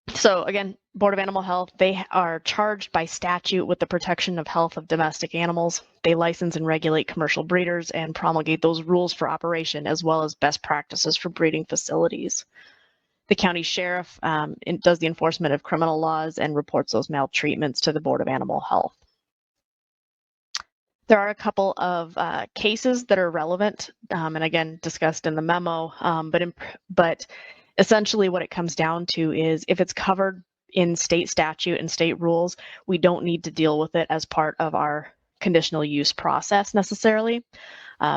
So again, Board of Animal Health, they are charged by statute with the protection of health of domestic animals. They license and regulate commercial breeders and promulgate those rules for operation, as well as best practices for breeding facilities. The county sheriff does the enforcement of criminal laws and reports those maltreatments to the Board of Animal Health. There are a couple of cases that are relevant, and again, discussed in the memo, but essentially what it comes down to is if it's covered in state statute and state rules, we don't need to deal with it as part of our conditional use process necessarily,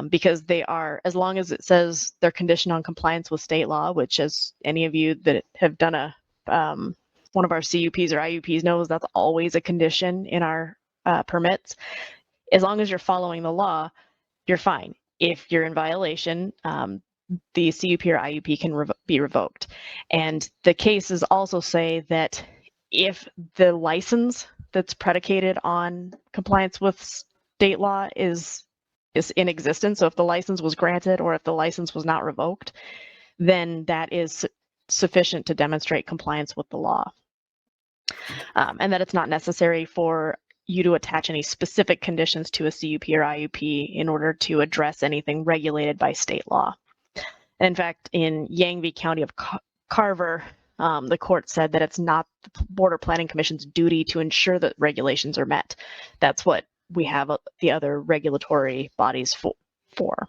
because they are, as long as it says they're conditioned on compliance with state law, which as any of you that have done one of our CUPs or IUPs knows, that's always a condition in our permits. As long as you're following the law, you're fine. If you're in violation, the CUP or IUP can be revoked. And the cases also say that if the license that's predicated on compliance with state law is in existence, so if the license was granted or if the license was not revoked, then that is sufficient to demonstrate compliance with the law. And that it's not necessary for you to attach any specific conditions to a CUP or IUP in order to address anything regulated by state law. In fact, in Yangtze County of Carver, the court said that it's not the Border Planning Commission's duty to ensure that regulations are met. That's what we have the other regulatory bodies for.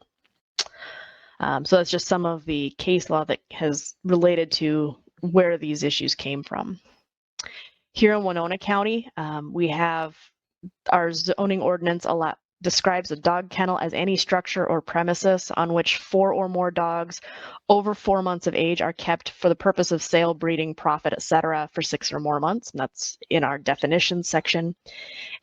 So that's just some of the case law that has related to where these issues came from. Here in Winona County, we have our zoning ordinance describes a dog kennel as any structure or premises on which 4 or more dogs over 4 months of age are kept for the purpose of sale, breeding, profit, etc. for 6 or more months. And that's in our definitions section.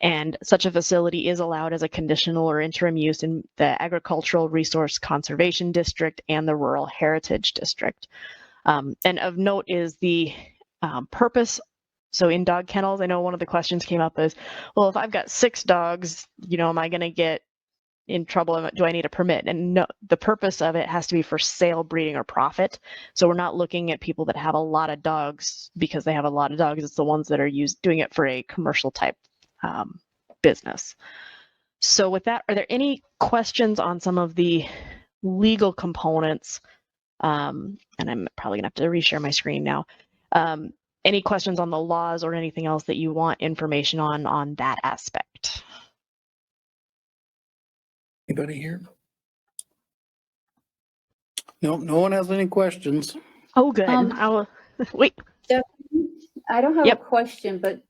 And such a facility is allowed as a conditional or interim use in the Agricultural Resource Conservation District and the Rural Heritage District. And of note is the purpose. So in dog kennels, I know one of the questions came up is, well, if I've got 6 dogs, am I going to get in trouble? Do I need a permit? And no, the purpose of it has to be for sale, breeding, or profit. So we're not looking at people that have a lot of dogs because they have a lot of dogs. It's the ones that are doing it for a commercial type business. So with that, are there any questions on some of the legal components? And I'm probably gonna have to reshare my screen now. Any questions on the laws or anything else that you want information on that aspect? Anybody here? No, no one has any questions. Oh, good. I'll wait. Stephanie, I don't have a question, but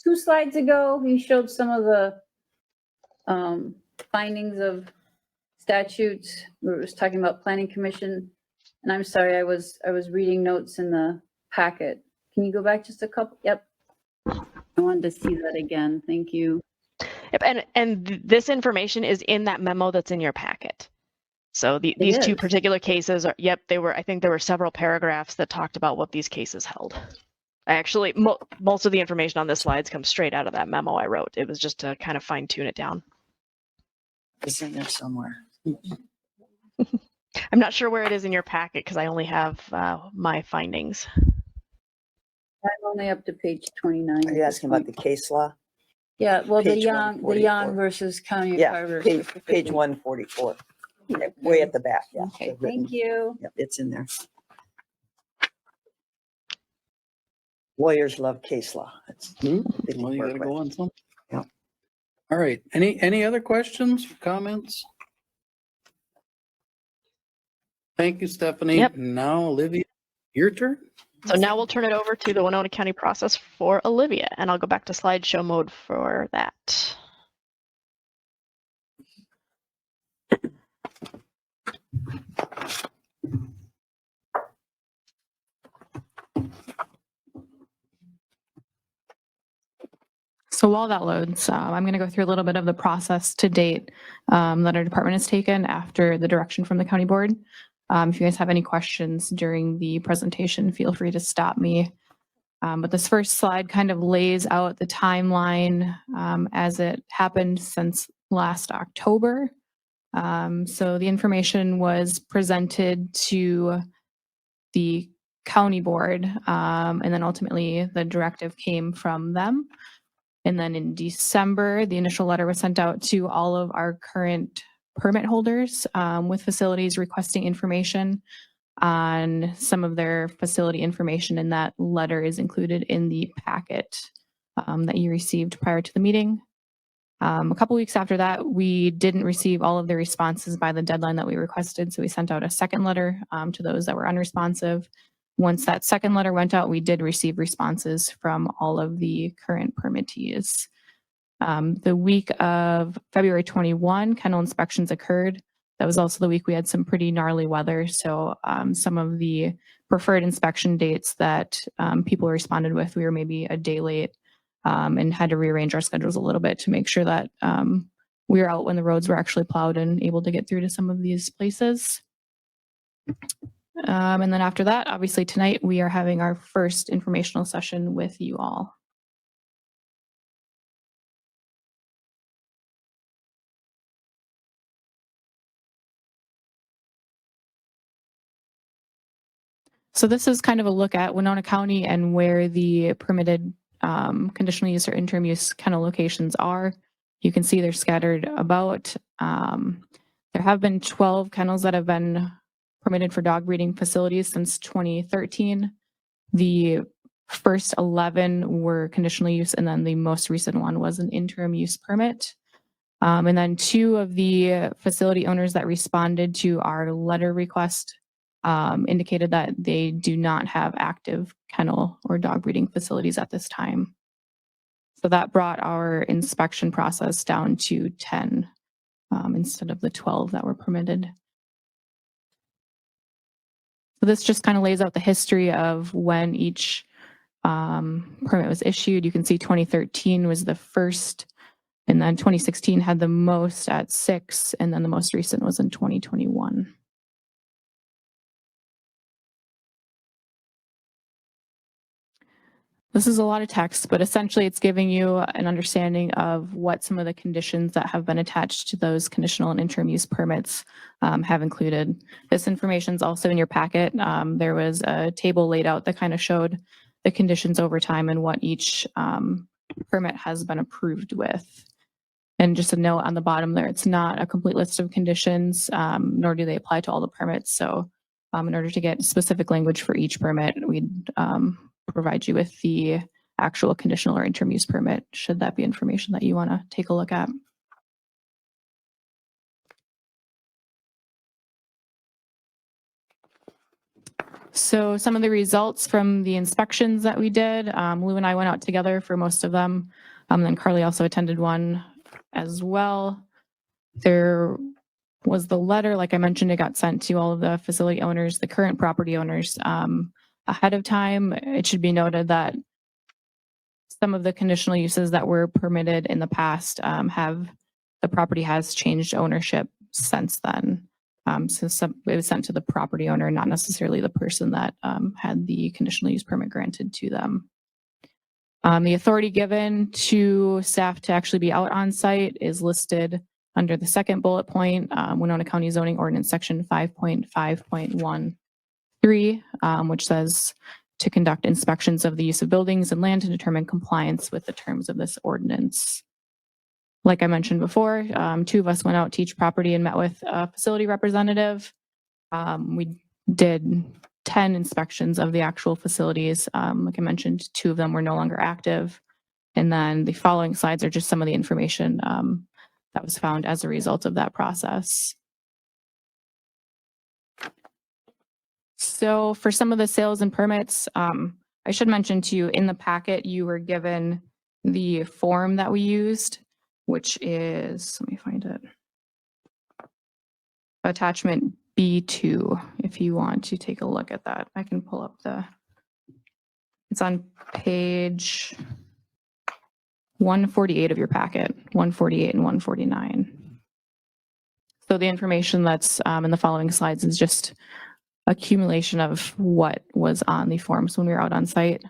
2 slides ago, you showed some of the findings of statutes. Where it was talking about planning commission. And I'm sorry, I was reading notes in the packet. Can you go back just a couple? Yep. I wanted to see that again. Thank you. Yep, and this information is in that memo that's in your packet. So these 2 particular cases are, yep, I think there were several paragraphs that talked about what these cases held. I actually, most of the information on the slides comes straight out of that memo I wrote. It was just to kind of fine tune it down. It's in there somewhere. I'm not sure where it is in your packet because I only have my findings. I'm only up to page 29. Are you asking about the case law? Yeah, well, the Page Young 144. versus County of Yeah, Carver. page 144, way at the back, yeah. Okay, They're written. thank you. Yep, it's in there. Lawyers love case law. They can Well, you work gotta with. go on some. Yeah. All right. Any other questions, comments? Thank you, Stephanie. Yep. Now, Olivia, your turn. So now we'll turn it over to the Winona County process for Olivia, and I'll go back to slideshow mode for that. So while that loads, I'm going to go through a little bit of the process to date that our department has taken after the direction from the county board. If you guys have any questions during the presentation, feel free to stop me. But this first slide kind of lays out the timeline as it happened since last October. So the information was presented to the county board, and then ultimately the directive came from them. And then in December, the initial letter was sent out to all of our current permit holders with facilities requesting information on some of their facility information. And that letter is included in the packet that you received prior to the meeting. A couple weeks after that, we didn't receive all of the responses by the deadline that we requested. So we sent out a second letter to those that were unresponsive. Once that second letter went out, we did receive responses from all of the current permittees. The week of February 21, kennel inspections occurred. That was also the week we had some pretty gnarly weather. So some of the preferred inspection dates that people responded with, we were maybe a day late and had to rearrange our schedules a little bit to make sure that we were out when the roads were actually plowed and able to get through to some of these places. And then after that, obviously tonight, we are having our first informational session with you all. So this is kind of a look at Winona County and where the permitted conditional use or interim use kennel locations are. You can see they're scattered about. There have been 12 kennels that have been permitted for dog breeding facilities since 2013. The first 11 were conditional use, and then the most recent one was an interim use permit. And then 2 of the facility owners that responded to our letter request indicated that they do not have active kennel or dog breeding facilities at this time. So that brought our inspection process down to 10 instead of the 12 that were permitted. So this just kind of lays out the history of when each permit was issued. You can see 2013 was the first, and then 2016 had the most at 6, and then the most recent was in 2021. This is a lot of text, but essentially it's giving you an understanding of what some of the conditions that have been attached to those conditional and interim use permits have included. This information is also in your packet. There was a table laid out that kind of showed the conditions over time and what each permit has been approved with. And just a note on the bottom there, it's not a complete list of conditions, nor do they apply to all the permits. So in order to get specific language for each permit, we'd provide you with the actual conditional or interim use permit, should that be information that you want to take a look at. So some of the results from the inspections that we did, Lou and I went out together for most of them. Then Carly also attended one as well. There was the letter, like I mentioned, it got sent to all of the facility owners, the current property owners ahead of time. It should be noted that some of the conditional uses that were permitted in the past the property has changed ownership since then. So it was sent to the property owner, not necessarily the person that had the conditional use permit granted to them. The authority given to staff to actually be out on site is listed under the second bullet point, Winona County Zoning Ordinance Section 5.5.13, which says to conduct inspections of the use of buildings and land to determine compliance with the terms of this ordinance. Like I mentioned before, 2 of us went out to each property and met with a facility representative. We did 10 inspections of the actual facilities. Like I mentioned, 2 of them were no longer active. And then the following slides are just some of the information that was found as a result of that process. So for some of the sales and permits, I should mention to you in the packet, you were given the form that we used, which is, let me find it, attachment B2, if you want to take a look at that. I can pull up it's on page 148 of your packet, 148 and 149. So the information that's in the following slides is just accumulation of what was on the forms when we were out on site.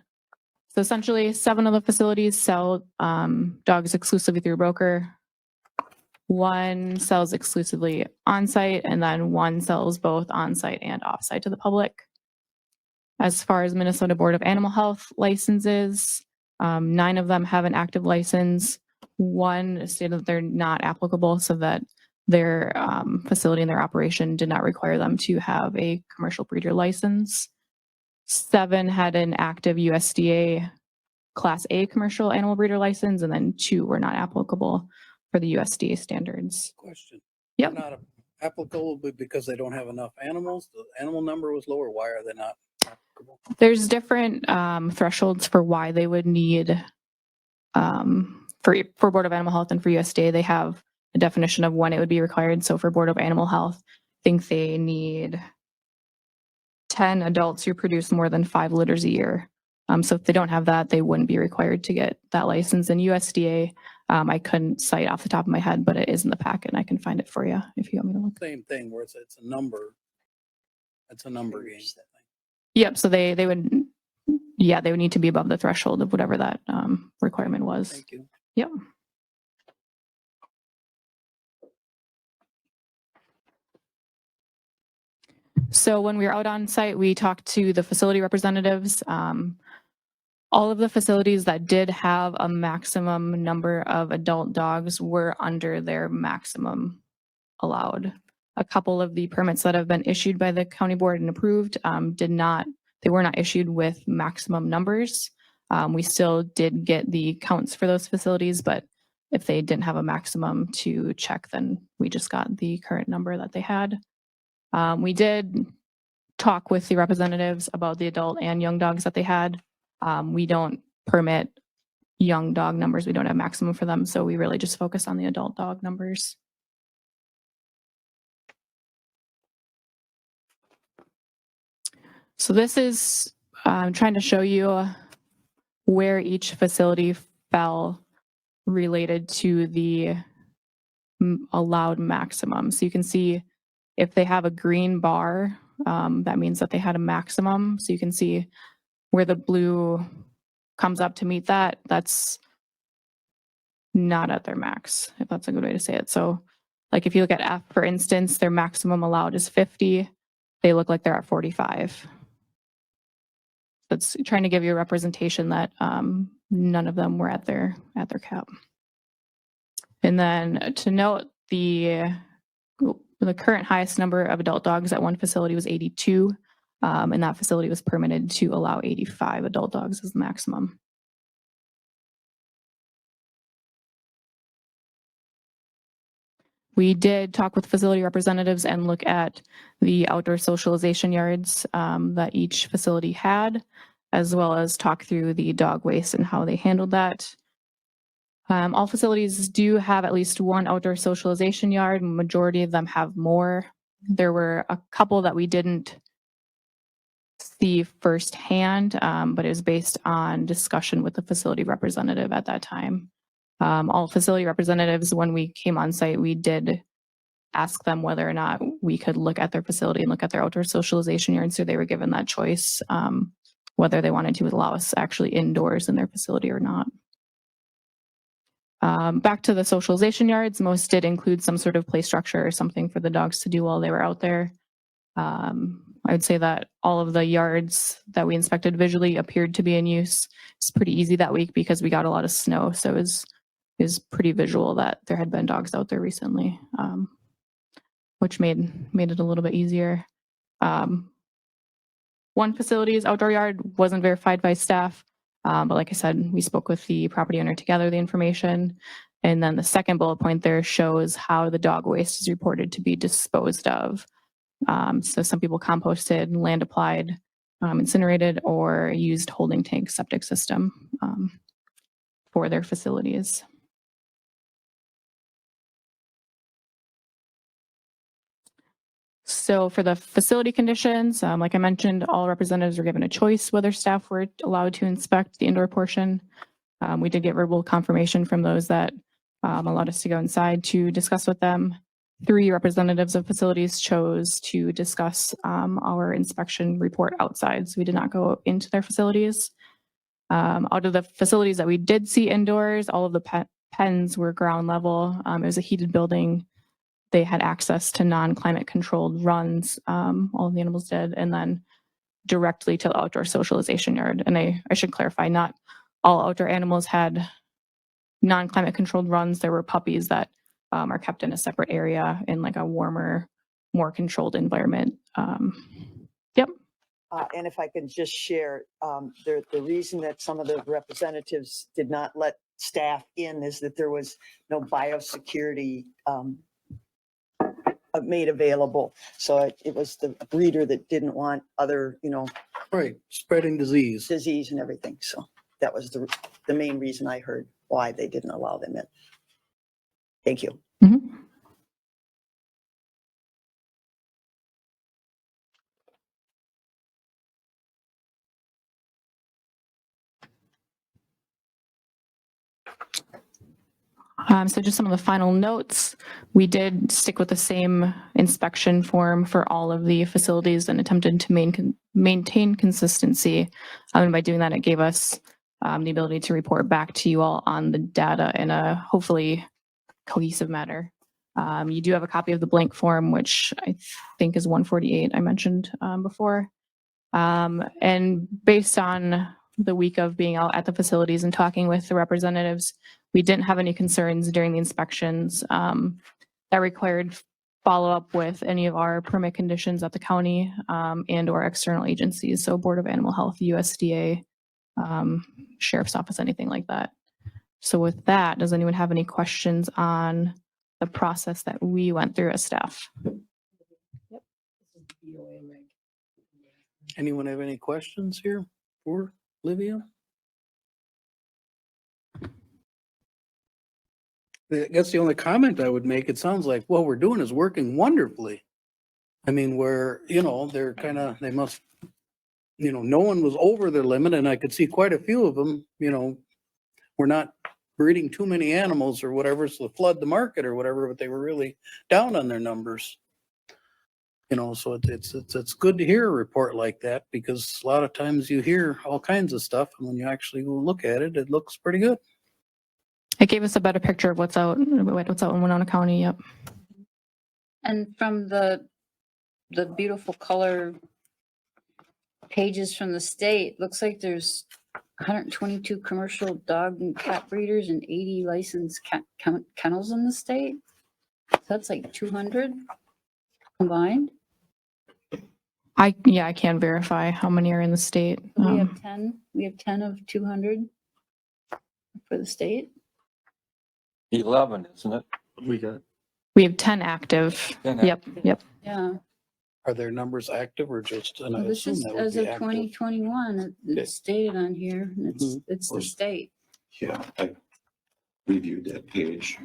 So essentially 7 of the facilities sell dogs exclusively through a broker. 1 sells exclusively on-site, and then 1 sells both on-site and off-site to the public. As far as Minnesota Board of Animal Health licenses, 9 of them have an active license. 1 stated that they're not applicable, so that their facility and their operation did not require them to have a commercial breeder license. 7 had an active USDA Class A commercial animal breeder license, and then 2 were not applicable for the USDA standards. Question. Yep. They're not applicable because they don't have enough animals. The animal number was lower. Why are they not applicable? There's different thresholds for why they would need, for Board of Animal Health and for USDA, they have a definition of when it would be required. So for Board of Animal Health, I think they need 10 adults who produce more than 5 litters a year. So if they don't have that, they wouldn't be required to get that license. And USDA, I couldn't cite off the top of my head, but it is in the packet and I can find it for you if you want me to look. Same thing where it's a number. It's a number game. Yep. So they would, yeah, they would need to be above the threshold of whatever that requirement was. Thank you. Yep. So when we were out on site, we talked to the facility representatives. All of the facilities that did have a maximum number of adult dogs were under their maximum allowed. A couple of the permits that have been issued by the county board and approved they were not issued with maximum numbers. We still did get the counts for those facilities, but if they didn't have a maximum to check, then we just got the current number that they had. We did talk with the representatives about the adult and young dogs that they had. We don't permit young dog numbers. We don't have maximum for them. So we really just focus on the adult dog numbers. So this is trying to show you where each facility fell related to the allowed maximum. So you can see if they have a green bar, that means that they had a maximum. So you can see where the blue comes up to meet that, that's not at their max, if that's a good way to say it. So like if you look at F, for instance, their maximum allowed is 50. They look like they're at 45. That's trying to give you a representation that none of them were at their cap. And then to note, the current highest number of adult dogs at one facility was 82, and that facility was permitted to allow 85 adult dogs as the maximum. We did talk with facility representatives and look at the outdoor socialization yards that each facility had, as well as talk through the dog waste and how they handled that. All facilities do have at least one outdoor socialization yard. Majority of them have more. There were a couple that we didn't see firsthand, but it was based on discussion with the facility representative at that time. All facility representatives, when we came on site, we did ask them whether or not we could look at their facility and look at their outdoor socialization yard. So they were given that choice, whether they wanted to allow us actually indoors in their facility or not. Back to the socialization yards, most did include some sort of play structure or something for the dogs to do while they were out there. I would say that all of the yards that we inspected visually appeared to be in use. It's pretty easy that week because we got a lot of snow, so it was pretty visual that there had been dogs out there recently, which made it a little bit easier. One facility's outdoor yard wasn't verified by staff, but like I said, we spoke with the property owner to gather the information. And then the second bullet point there shows how the dog waste is reported to be disposed of. So some people composted, land applied, incinerated, or used holding tank septic system for their facilities. So for the facility conditions, like I mentioned, all representatives were given a choice whether staff were allowed to inspect the indoor portion. We did get verbal confirmation from those that allowed us to go inside to discuss with them. 3 representatives of facilities chose to discuss our inspection report outside, so we did not go into their facilities. Out of the facilities that we did see indoors, all of the pens were ground level. It was a heated building. They had access to non-climate controlled runs, all of the animals did, and then directly to the outdoor socialization yard. And I should clarify, not all outdoor animals had non-climate controlled runs. There were puppies that are kept in a separate area in like a warmer, more controlled environment. Yep. And if I can just share, the reason that some of the representatives did not let staff in is that there was no biosecurity made available. So it was the breeder that didn't want other, Right, spreading disease. And everything. So that was the main reason I heard why they didn't allow them in. Thank you. Mm-hmm. So just some of the final notes. We did stick with the same inspection form for all of the facilities and attempted to maintain consistency. And by doing that, it gave us the ability to report back to you all on the data in a hopefully cohesive manner. You do have a copy of the blank form, which I think is 148 I mentioned before. And based on the week of being out at the facilities and talking with the representatives, we didn't have any concerns during the inspections that required follow-up with any of our permit conditions at the county and or external agencies. So Board of Animal Health, USDA, Sheriff's Office, anything like that. So with that, does anyone have any questions on the process that we went through as staff? Anyone have any questions here for Livia? I guess the only comment I would make, it sounds like what we're doing is working wonderfully. I mean, they're they must, no one was over their limit, and I could see quite a few of them, we're not breeding too many animals or whatever, so flood the market or whatever, but they were really down on their numbers. So it's good to hear a report like that, because a lot of times you hear all kinds of stuff, and when you actually look at it, it looks pretty good. It gave us a better picture of what's out in Winona County. Yep. And from the beautiful color pages from the state, looks like there's 122 commercial dog and cat breeders and 80 licensed kennels in the state. So that's like 200 combined. I can verify how many are in the state. We have 10. We have 10 of 200 for the state. 11, isn't it? We have 10 active. 10 Yep, yep. Yeah. Are their numbers active or just, and I Well, this assume is that would as be of active. 2021. It's stated on here. And it's the state. Yeah, I reviewed that page.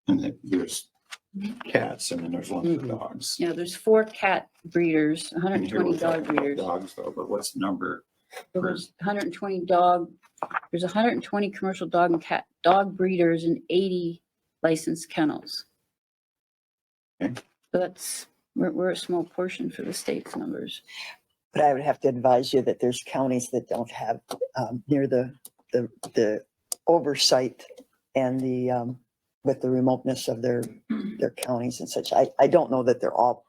And there's cats and then there's lots of dogs. Yeah, there's 4 cat breeders, And here 120 we're talking dog about breeders. dogs though, but what's the number? There's 120 dog, there's 120 commercial dog and cat dog breeders and 80 licensed kennels. Okay. So that's, we're a small portion for the state's numbers. But I would have to advise you that there's counties that don't have near the oversight and the with the remoteness of their counties and such. I don't know that they're all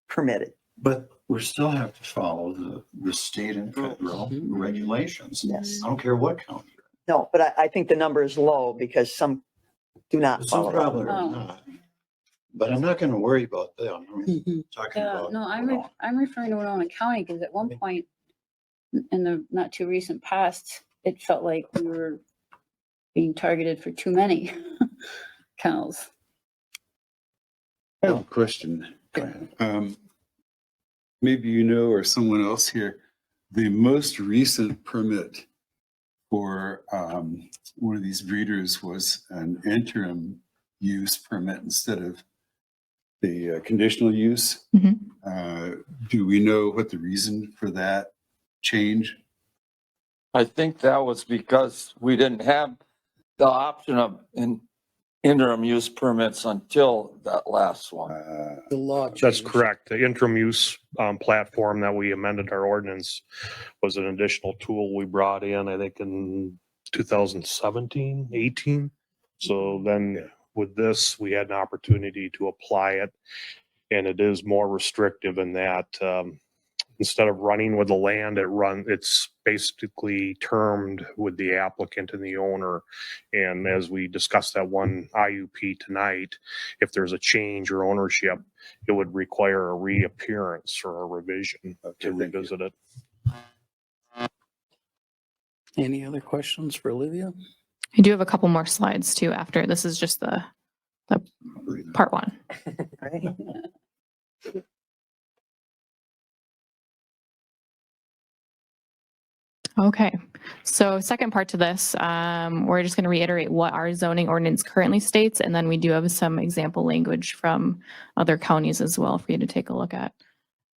permitted. But we still have to follow the state and federal regulations. Yes. I don't care what county. No, but I think the number is low because some do not Some follow. probably that. are Oh. not. But I'm not gonna worry about them. I mean, talking Yeah, about. no, I'm referring to Winona County because at one point in the not too recent past, it felt like we were being targeted for too many kennels. I have a question. Maybe you know, or someone else here, the most recent permit for one of these breeders was an interim use permit instead of the conditional use. Do we know what the reason for that change? I think that was because we didn't have the option of interim use permits until that last one. The law. That's changed. correct. The interim use platform that we amended our ordinance was an additional tool we brought in, I think in 2017, 18. So then with this, we had an opportunity to apply it, and it is more restrictive in that instead of running with the land, it's basically termed with the applicant and the owner. And as we discussed that one IUP tonight, if there's a change or ownership, it would require a reappearance or a revision to revisit it. Any other questions for Olivia? I do have a couple more slides too after. This is just the part one. Right? Okay, so second part to this, we're just going to reiterate what our zoning ordinance currently states, and then we do have some example language from other counties as well for you to take a look at.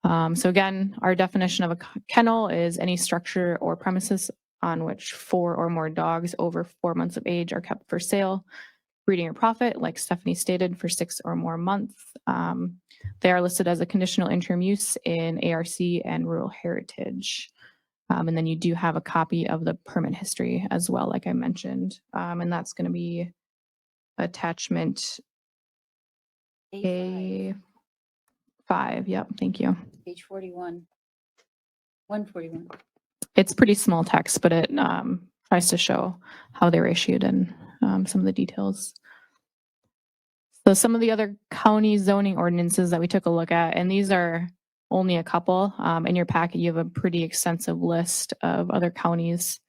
So again, our definition of a kennel is any structure or premises on which 4 or more dogs over 4 months of age are kept for sale, breeding or profit, like Stephanie stated, for 6 or more months. They are listed as a conditional interim use in ARC and rural heritage. And then you do have a copy of the permit history as well, like I mentioned. And that's going to be attachment A5. Yep, thank you. Page 41. 141. It's pretty small text, but it tries to show how they were issued and some of the details. So some of the other county zoning ordinances that we took a look at, and these are only a couple. In your packet, you have a pretty extensive list of other counties,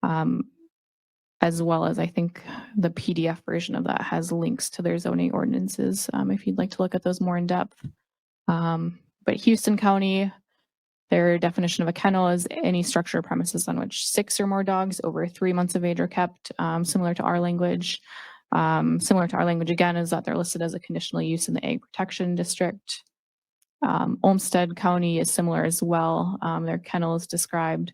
as well as I think the PDF version of that has links to their zoning ordinances if you'd like to look at those more in depth. But Houston County, their definition of a kennel is any structure or premises on which 6 or more dogs over 3 months of age are kept, similar to our language. Similar to our language again is that they're listed as a conditional use in the Ag Protection District. Olmsted County is similar as well. Their kennel is described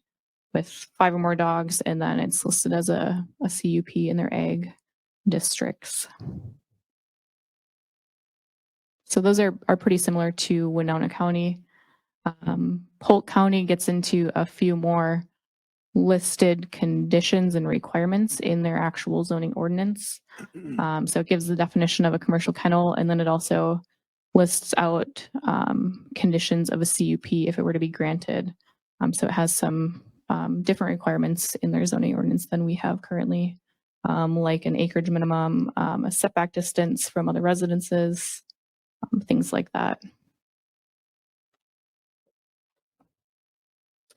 with 5 or more dogs, and then it's listed as a CUP in their ag districts. So those are pretty similar to Winona County. Polk County gets into a few more listed conditions and requirements in their actual zoning ordinance. So it gives the definition of a commercial kennel, and then it also lists out conditions of a CUP if it were to be granted. So it has some different requirements in their zoning ordinance than we have currently, like an acreage minimum, a setback distance from other residences, things like that.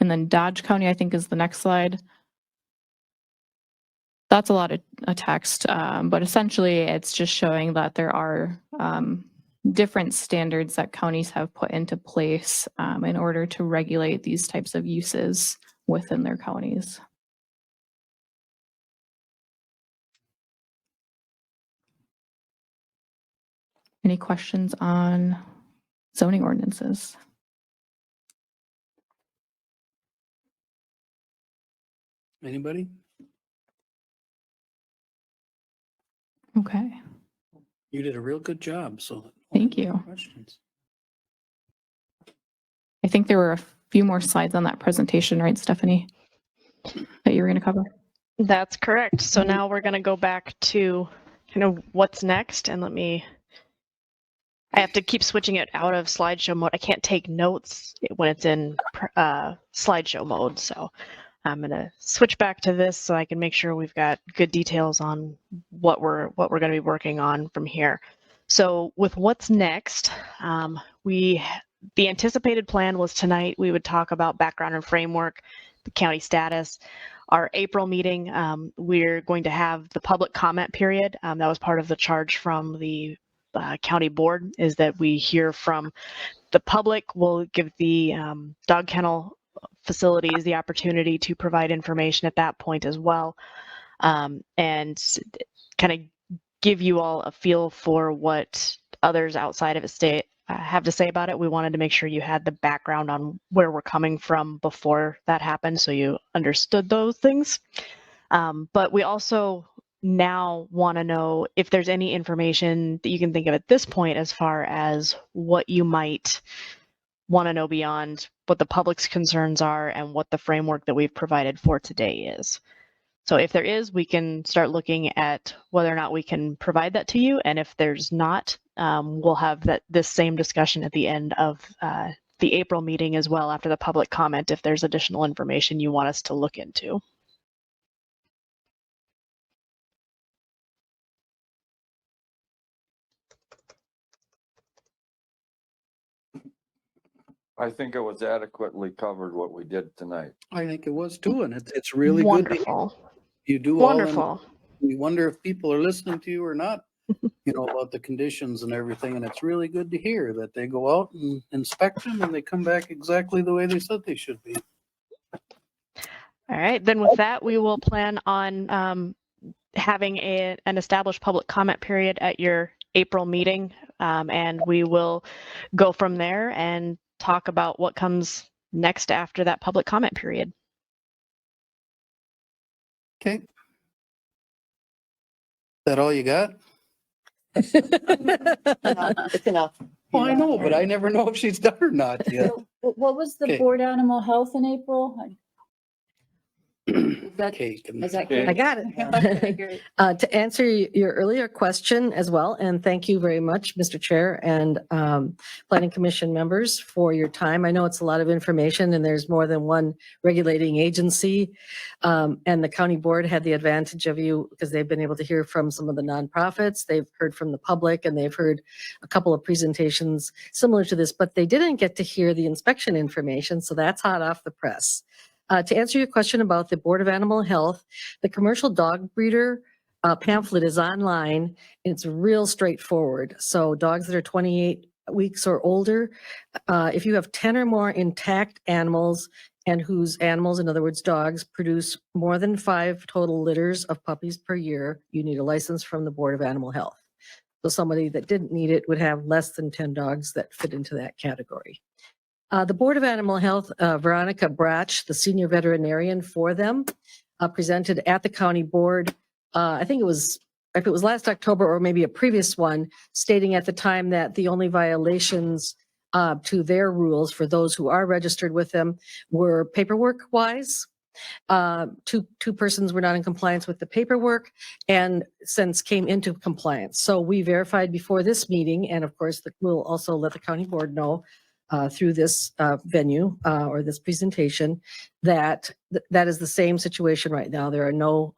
And then Dodge County, I think, is the next slide. That's a lot of text, but essentially it's just showing that there are different standards that counties have put into place in order to regulate these types of uses within their counties. Any questions on zoning ordinances? Anybody? Okay, You did a real good job, so. thank you. Questions? I think there were a few more slides on that presentation, right, Stephanie? That you were going to cover? That's correct. So now we're going to go back to kind of what's next, and I have to keep switching it out of slideshow mode. I can't take notes when it's in slideshow mode. So I'm going to switch back to this so I can make sure we've got good details on what we're going to be working on from here. So with what's next, the anticipated plan was tonight we would talk about background and framework, the county status. Our April meeting, we're going to have the public comment period. That was part of the charge from the county board, is that we hear from the public. We'll give the dog kennel facilities the opportunity to provide information at that point as well, and kind of give you all a feel for what others outside of the state have to say about it. We wanted to make sure you had the background on where we're coming from before that happened, so you understood those things. But we also now want to know if there's any information that you can think of at this point as far as what you might want to know beyond what the public's concerns are and what the framework that we've provided for today is. So if there is, we can start looking at whether or not we can provide that to you. And if there's not, we'll have this same discussion at the end of the April meeting as well, after the public comment, if there's additional information you want us to look into. I think it was adequately covered what we did tonight. I think it was too, and it's really good. Wonderful. You do Wonderful. all. We wonder if people are listening to you or not, about the conditions and everything. And it's really good to hear that they go out and inspect them and they come back exactly the way they said they should be. All right, then with that, we will plan on having an established public comment period at your April meeting. And we will go from there and talk about what comes next after that public comment period. Okay. Is that all you got? It's enough. Well, I know, but I never know if she's done or not yet. What was the Okay. board animal health in April? Is that, Cake and- is that Okay. good? I got Okay, it. great. To answer your earlier question as well, and thank you very much, Mr. Chair and Planning Commission members, for your time. I know it's a lot of information and there's more than one regulating agency. And the county board had the advantage of you because they've been able to hear from some of the nonprofits. They've heard from the public and they've heard a couple of presentations similar to this, but they didn't get to hear the inspection information. So that's hot off the press. To answer your question about the Board of Animal Health, the commercial dog breeder pamphlet is online and it's real straightforward. So dogs that are 28 weeks or older, if you have 10 or more intact animals and whose animals, in other words, dogs, produce more than 5 total litters of puppies per year, you need a license from the Board of Animal Health. So somebody that didn't need it would have less than 10 dogs that fit into that category. The Board of Animal Health, Veronica Brach, the senior veterinarian for them, presented at the county board. I think it was, if it was last October or maybe a previous one, stating at the time that the only violations to their rules for those who are registered with them were paperwork wise. Two persons were not in compliance with the paperwork and since came into compliance. So we verified before this meeting, and of course we'll also let the county board know through this venue or this presentation, that is the same situation right now. There are no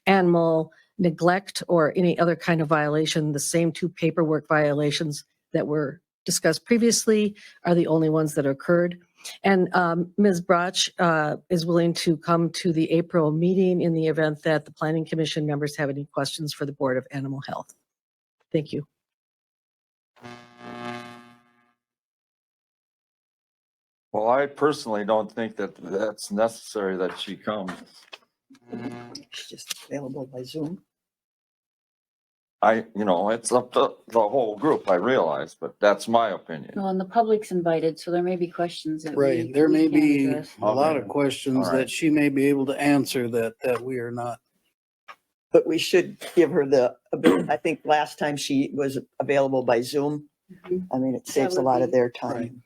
animal neglect or any other kind of violation. The same two paperwork violations that were discussed previously are the only ones that occurred. And Ms. Brotch is willing to come to the April meeting in the event that the Planning Commission members have any questions for the Board of Animal Health. Thank you. Well, I personally don't think that that's necessary that she comes. She's just available by Zoom. It's up to the whole group, I realize, but that's my opinion. Well, and the public's invited, so there may be questions that Right, there may can be address. a lot of questions All right. that she may be able to answer that we are not. But we should give her the ability. I think last time she was available by Zoom. I mean, it saves a would lot of be- their time.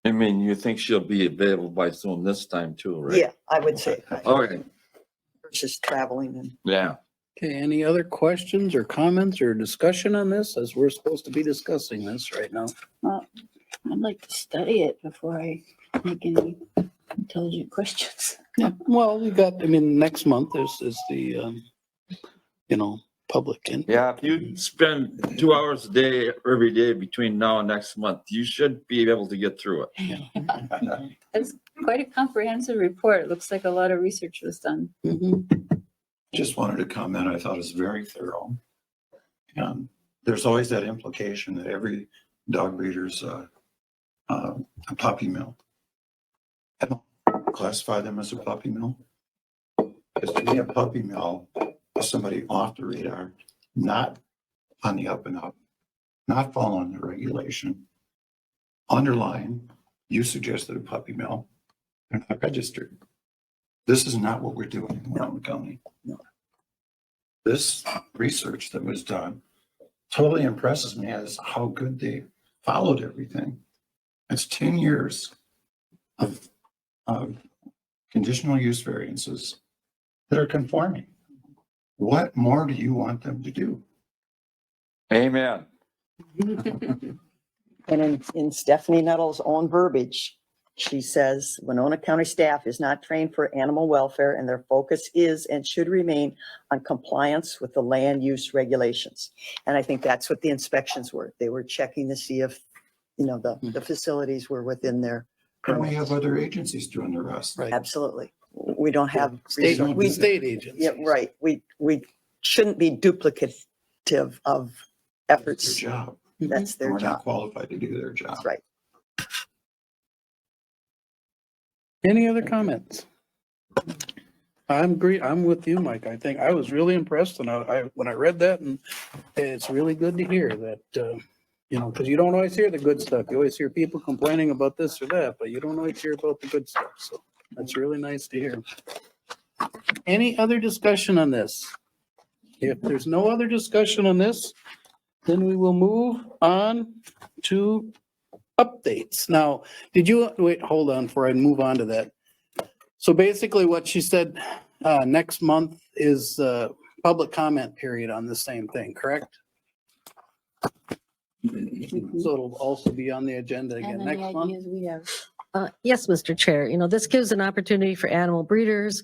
I mean, you think she'll be available by Zoom this time too, right? Yeah, I would say. Okay, Versus traveling and. yeah. Okay, any other questions or comments or discussion on this, as we're supposed to be discussing this right now? Well, I'd like to study it before I make any intelligent questions. Yeah, well, next month is the, public. Yeah, if you spend 2 hours a day, every day between now and next month, you should be able to get through it. It's quite a comprehensive report. It looks like a lot of research was done. Just wanted to comment, I thought it was very thorough. And there's always that implication that every dog breeder's a puppy mill. I don't classify them as a puppy mill. Because to me, a puppy mill is somebody off the radar, not on the up and up, not following the regulation. Underlying, you suggested a puppy mill, they're not registered. This is not what we're doing in Winona County. This research that was done totally impresses me as how good they followed everything. It's 10 years of conditional use variances that are conforming. What more do you want them to do? Amen. And in Stephanie Nettles' own verbiage, she says Winona County staff is not trained for animal welfare and their focus is and should remain on compliance with the land use regulations. And I think that's what the inspections were. They were checking to see if, the facilities were within their. And we have other agencies doing the rest. Right. Absolutely. We don't have. State we- agents. Yeah, right. We shouldn't be duplicative of It's efforts. their job. That's their We're not job. qualified to do their job. That's right. Any other comments? I'm with you, Mike. I think I was really impressed and when I read that, and it's really good to hear that, because you don't always hear the good stuff. You always hear people complaining about this or that, but you don't always hear about the good stuff. So that's really nice to hear. Any other discussion on this? If there's no other discussion on this, then we will move on to updates. Now, wait, hold on before I move on to that. So basically what she said, next month is public comment period on the same thing, correct? So it'll also be on the agenda again And any next month? ideas we have? Yes, Mr. Chair. This gives an opportunity for animal breeders,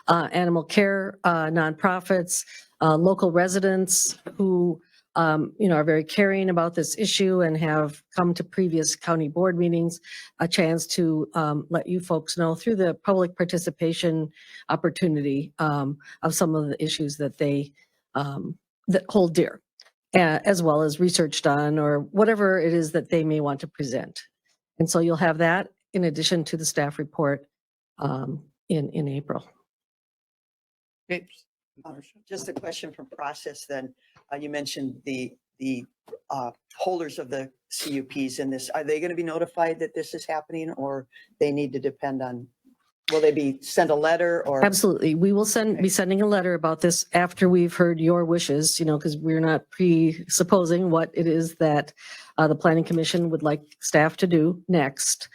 animal care nonprofits, local residents who, are very caring about this issue and have come to previous county board meetings, a chance to let you folks know through the public participation opportunity of some of the issues that they that hold dear, as well as research done or whatever it is that they may want to present. And so you'll have that in addition to the staff report in April. Okay. Just a question from process then. You mentioned the holders of the CUPs in this. Are they going to be notified that this is happening or they need to depend on, will they send a letter or? Absolutely. We will be sending a letter about this after we've heard your wishes, because we're not presupposing what it is that the Planning Commission would like staff to do next.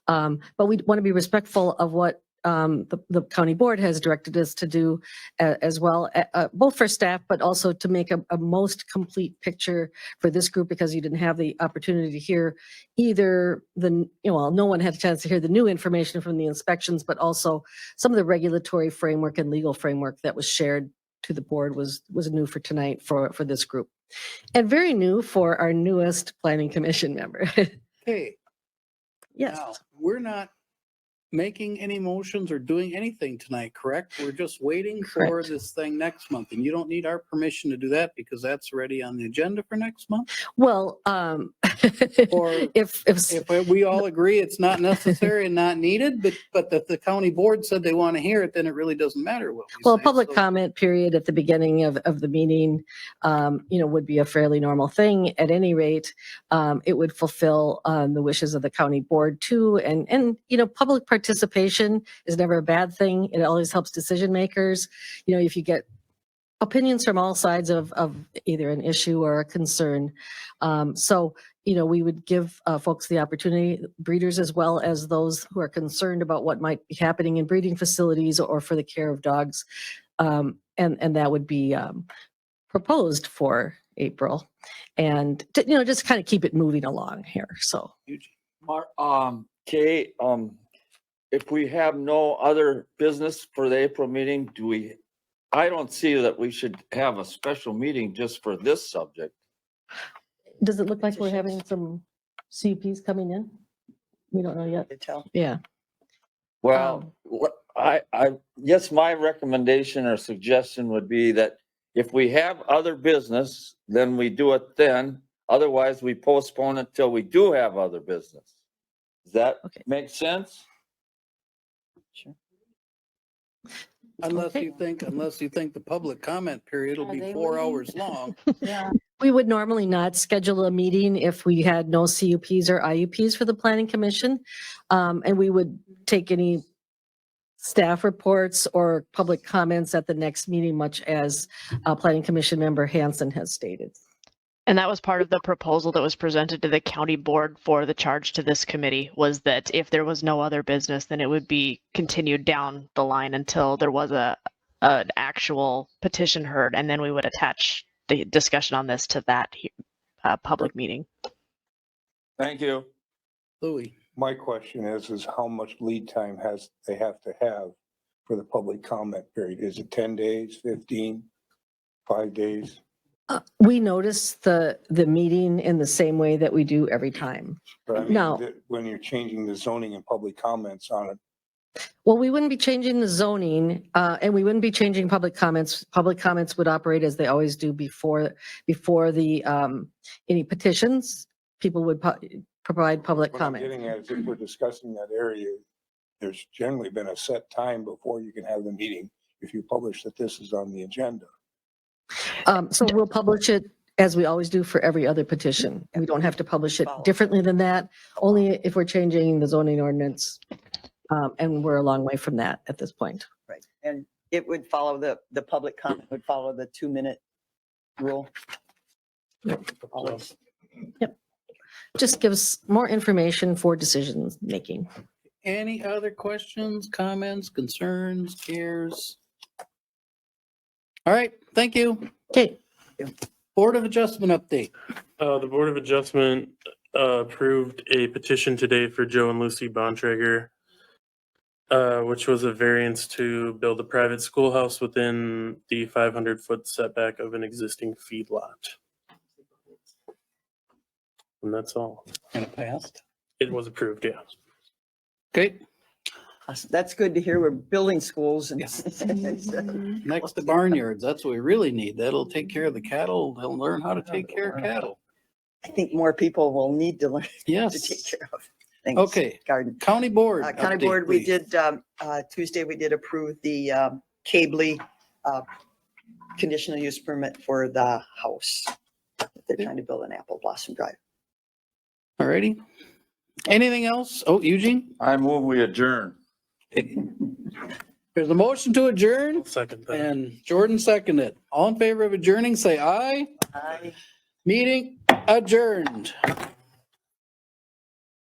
But we want to be respectful of what the county board has directed us to do as well, both for staff, but also to make a most complete picture for this group, because you didn't have the opportunity to hear either no one had a chance to hear the new information from the inspections, but also some of the regulatory framework and legal framework that was shared to the board was new for tonight for this group. And very new for our newest planning commission member. Okay, Yes. now, we're not making any motions or doing anything tonight, correct? We're just waiting for Correct. this thing next month, and you don't need our permission to do that because that's already on the agenda for next month? Well, Or if if we all agree it's not necessary and not needed, but that the county board said they want to hear it, then it really doesn't matter what we well, say. public So- comment period at the beginning of the meeting, would be a fairly normal thing. At any rate, it would fulfill the wishes of the county board too. And public participation is never a bad thing. It always helps decision makers. If you get opinions from all sides of either an issue or a concern. So, we would give folks the opportunity, breeders as well as those who are concerned about what might be happening in breeding facilities or for the care of dogs. And that would be proposed for April. And, just kind of keep it moving along here. So. Kay, if we have no other business for the April meeting, I don't see that we should have a special meeting just for this subject. Does it look like we're having some CUPs coming in? We don't know yet. Yeah. Well, I guess my recommendation or suggestion would be that if we have other business, then we do it then. Otherwise, we postpone it till we do have other business. Does that make sense? Unless you think the public comment period will be 4 hours long. We would normally not schedule a meeting if we had no CUPs or IUPs for the planning commission. And we would take any staff reports or public comments at the next meeting, much as planning commission member Hansen has stated. And that was part of the proposal that was presented to the county board for the charge to this committee, was that if there was no other business, then it would be continued down the line until there was an actual petition heard, and then we would attach the discussion on this to that public meeting. Thank you. Louis. My question is how much lead time they have to have for the public comment period? Is it 10 days, 15, 5 days? We notice the meeting in the same way that we do every time. But I mean, No. when you're changing the zoning and public comments on it, Well, we wouldn't be changing the zoning, and we wouldn't be changing public comments. Public comments would operate as they always do before the, any petitions. People would provide public what I'm comment. getting at is if we're discussing that area, there's generally been a set time before you can have the meeting if you publish that this is on the agenda. So we'll publish it as we always do for every other petition. We don't have to publish it differently than that, only if we're changing the zoning ordinance. And we're a long way from that at this point. Right, and it would follow the public comment would follow the 2-minute rule. Always. Yep. Just gives more information for decision making. Any other questions, comments, concerns, cares? All right, thank you. Okay. Board of Adjustment update. The Board of Adjustment approved a petition today for Joe and Lucy Bontrager, which was a variance to build a private schoolhouse within the 500-foot setback of an existing feedlot. And that's all. And it passed? It was approved, yeah. Okay. That's good to hear. We're building schools and. Next to barnyards, that's what we really need. That'll take care of the cattle. They'll learn how to take care of cattle. I think more people will need to learn to Yes. take care of things. Okay. Garden. County board. County update, board, we please. did, Tuesday, we did approve the Cabley conditional use permit for the house. They're trying to build an Apple Blossom Drive. All righty. Anything else? Oh, Eugene? I move we adjourn. There's a motion to adjourn Second that. and Jordan seconded. All in favor of adjourning, say aye. Aye. Meeting adjourned.